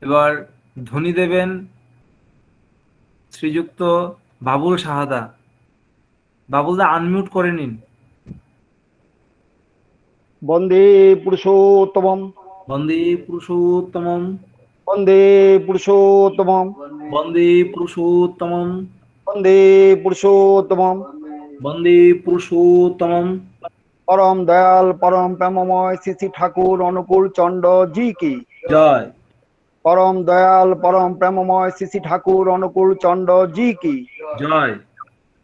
Speaker 10: এবার ধ্বনি দেবেন শ্রীযুক্ত বাবুল সাহাদা। বাবুলদা আনমিউট করে নিন।
Speaker 9: বন্দে পুরুষোত্তমম
Speaker 10: বন্দে পুরুষোত্তমম
Speaker 9: বন্দে পুরুষোত্তমম
Speaker 10: বন্দে পুরুষোত্তমম
Speaker 9: বন্দে পুরুষোত্তমম
Speaker 10: বন্দে পুরুষোত্তমম।
Speaker 9: परम दयाल परम प्रेममय श्री श्री ठाकुर अनुकूल चंड जी की
Speaker 10: জয়।
Speaker 9: परम दयाल परम प्रेममय श्री श्री ठाकुर अनुकूल चंड जी की
Speaker 10: জয়।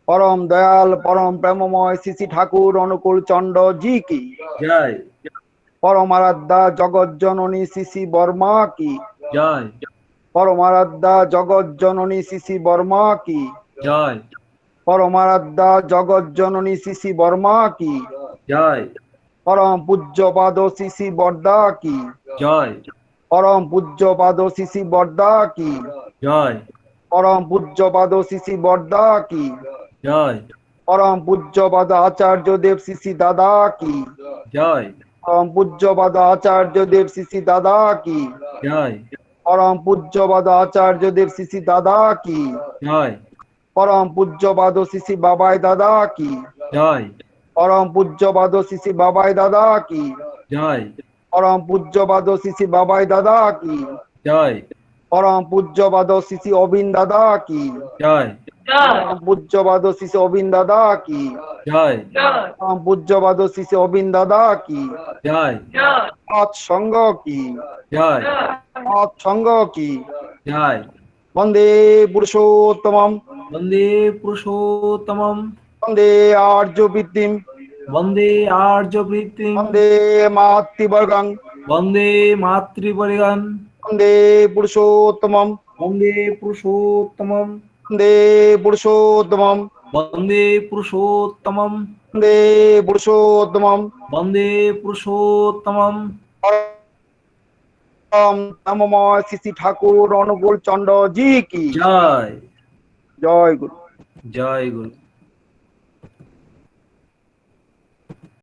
Speaker 9: परम दयाल परम प्रेममय श्री श्री ठाकुर अनुकूल चंड जी की
Speaker 10: জয়।
Speaker 9: परम आराध्या जगत जननी श्री श्री वर्मा की
Speaker 10: জয়।
Speaker 9: परम आराध्या जगत जननी श्री श्री वर्मा की
Speaker 10: জয়।
Speaker 9: परम आराध्या जगत जननी श्री श्री वर्मा की
Speaker 10: জয়।
Speaker 9: परम पूज्य पाद श्री श्री बरदा की
Speaker 10: জয়।
Speaker 9: परम पूज्य पाद श्री श्री बरदा की
Speaker 10: জয়।
Speaker 9: परम पूज्य पाद श्री श्री बरदा की
Speaker 10: জয়।
Speaker 9: परम पूज्य पाद आचार्य देव श्री श्री दादा की
Speaker 10: জয়।
Speaker 9: परम पूज्य पाद आचार्य देव श्री श्री दादा की
Speaker 10: জয়।
Speaker 9: परम पूज्य पाद आचार्य देव श्री श्री दादा की
Speaker 10: জয়।
Speaker 9: परम पूज्य पाद श्री श्री बाबाई दादा की
Speaker 10: জয়।
Speaker 9: परम पूज्य पाद श्री श्री बाबाई दादा की
Speaker 10: জয়।
Speaker 9: परम पूज्य पाद श्री श्री बाबाई दादा की
Speaker 10: জয়।
Speaker 9: परम पूज्य पाद श्री श्री अबिन दादा की
Speaker 10: জয়।
Speaker 9: परम पूज्य पाद श्री श्री अबिन दादा की
Speaker 10: জয়।
Speaker 9: परम पूज्य पाद श्री श्री अबिन दादा की
Speaker 10: জয়।
Speaker 9: पांच संघ की
Speaker 10: জয়।
Speaker 9: पांच संघ की
Speaker 10: জয়।
Speaker 9: वंदे पुरुषोत्तमम
Speaker 10: বন্দে পুরুষোত্তমম
Speaker 9: वंदे आर्य विद्धिम
Speaker 10: বন্দে আর্যবৃত্তিম
Speaker 9: वंदे मातृवर्गं
Speaker 10: বন্দে মাতৃপরিগণ
Speaker 9: वंदे पुरुषोत्तमम
Speaker 10: বন্দে পুরুষোত্তমম
Speaker 9: वंदे पुरुषोत्तमम
Speaker 10: বন্দে পুরুষোত্তমম
Speaker 9: वंदे पुरुषोत्तमम
Speaker 10: বন্দে পুরুষোত্তমম।
Speaker 9: नमः श्री श्री ठाकुर अनुकूल चंड जी की
Speaker 10: জয়।
Speaker 9: जय गुरु।
Speaker 10: জয় গুরু।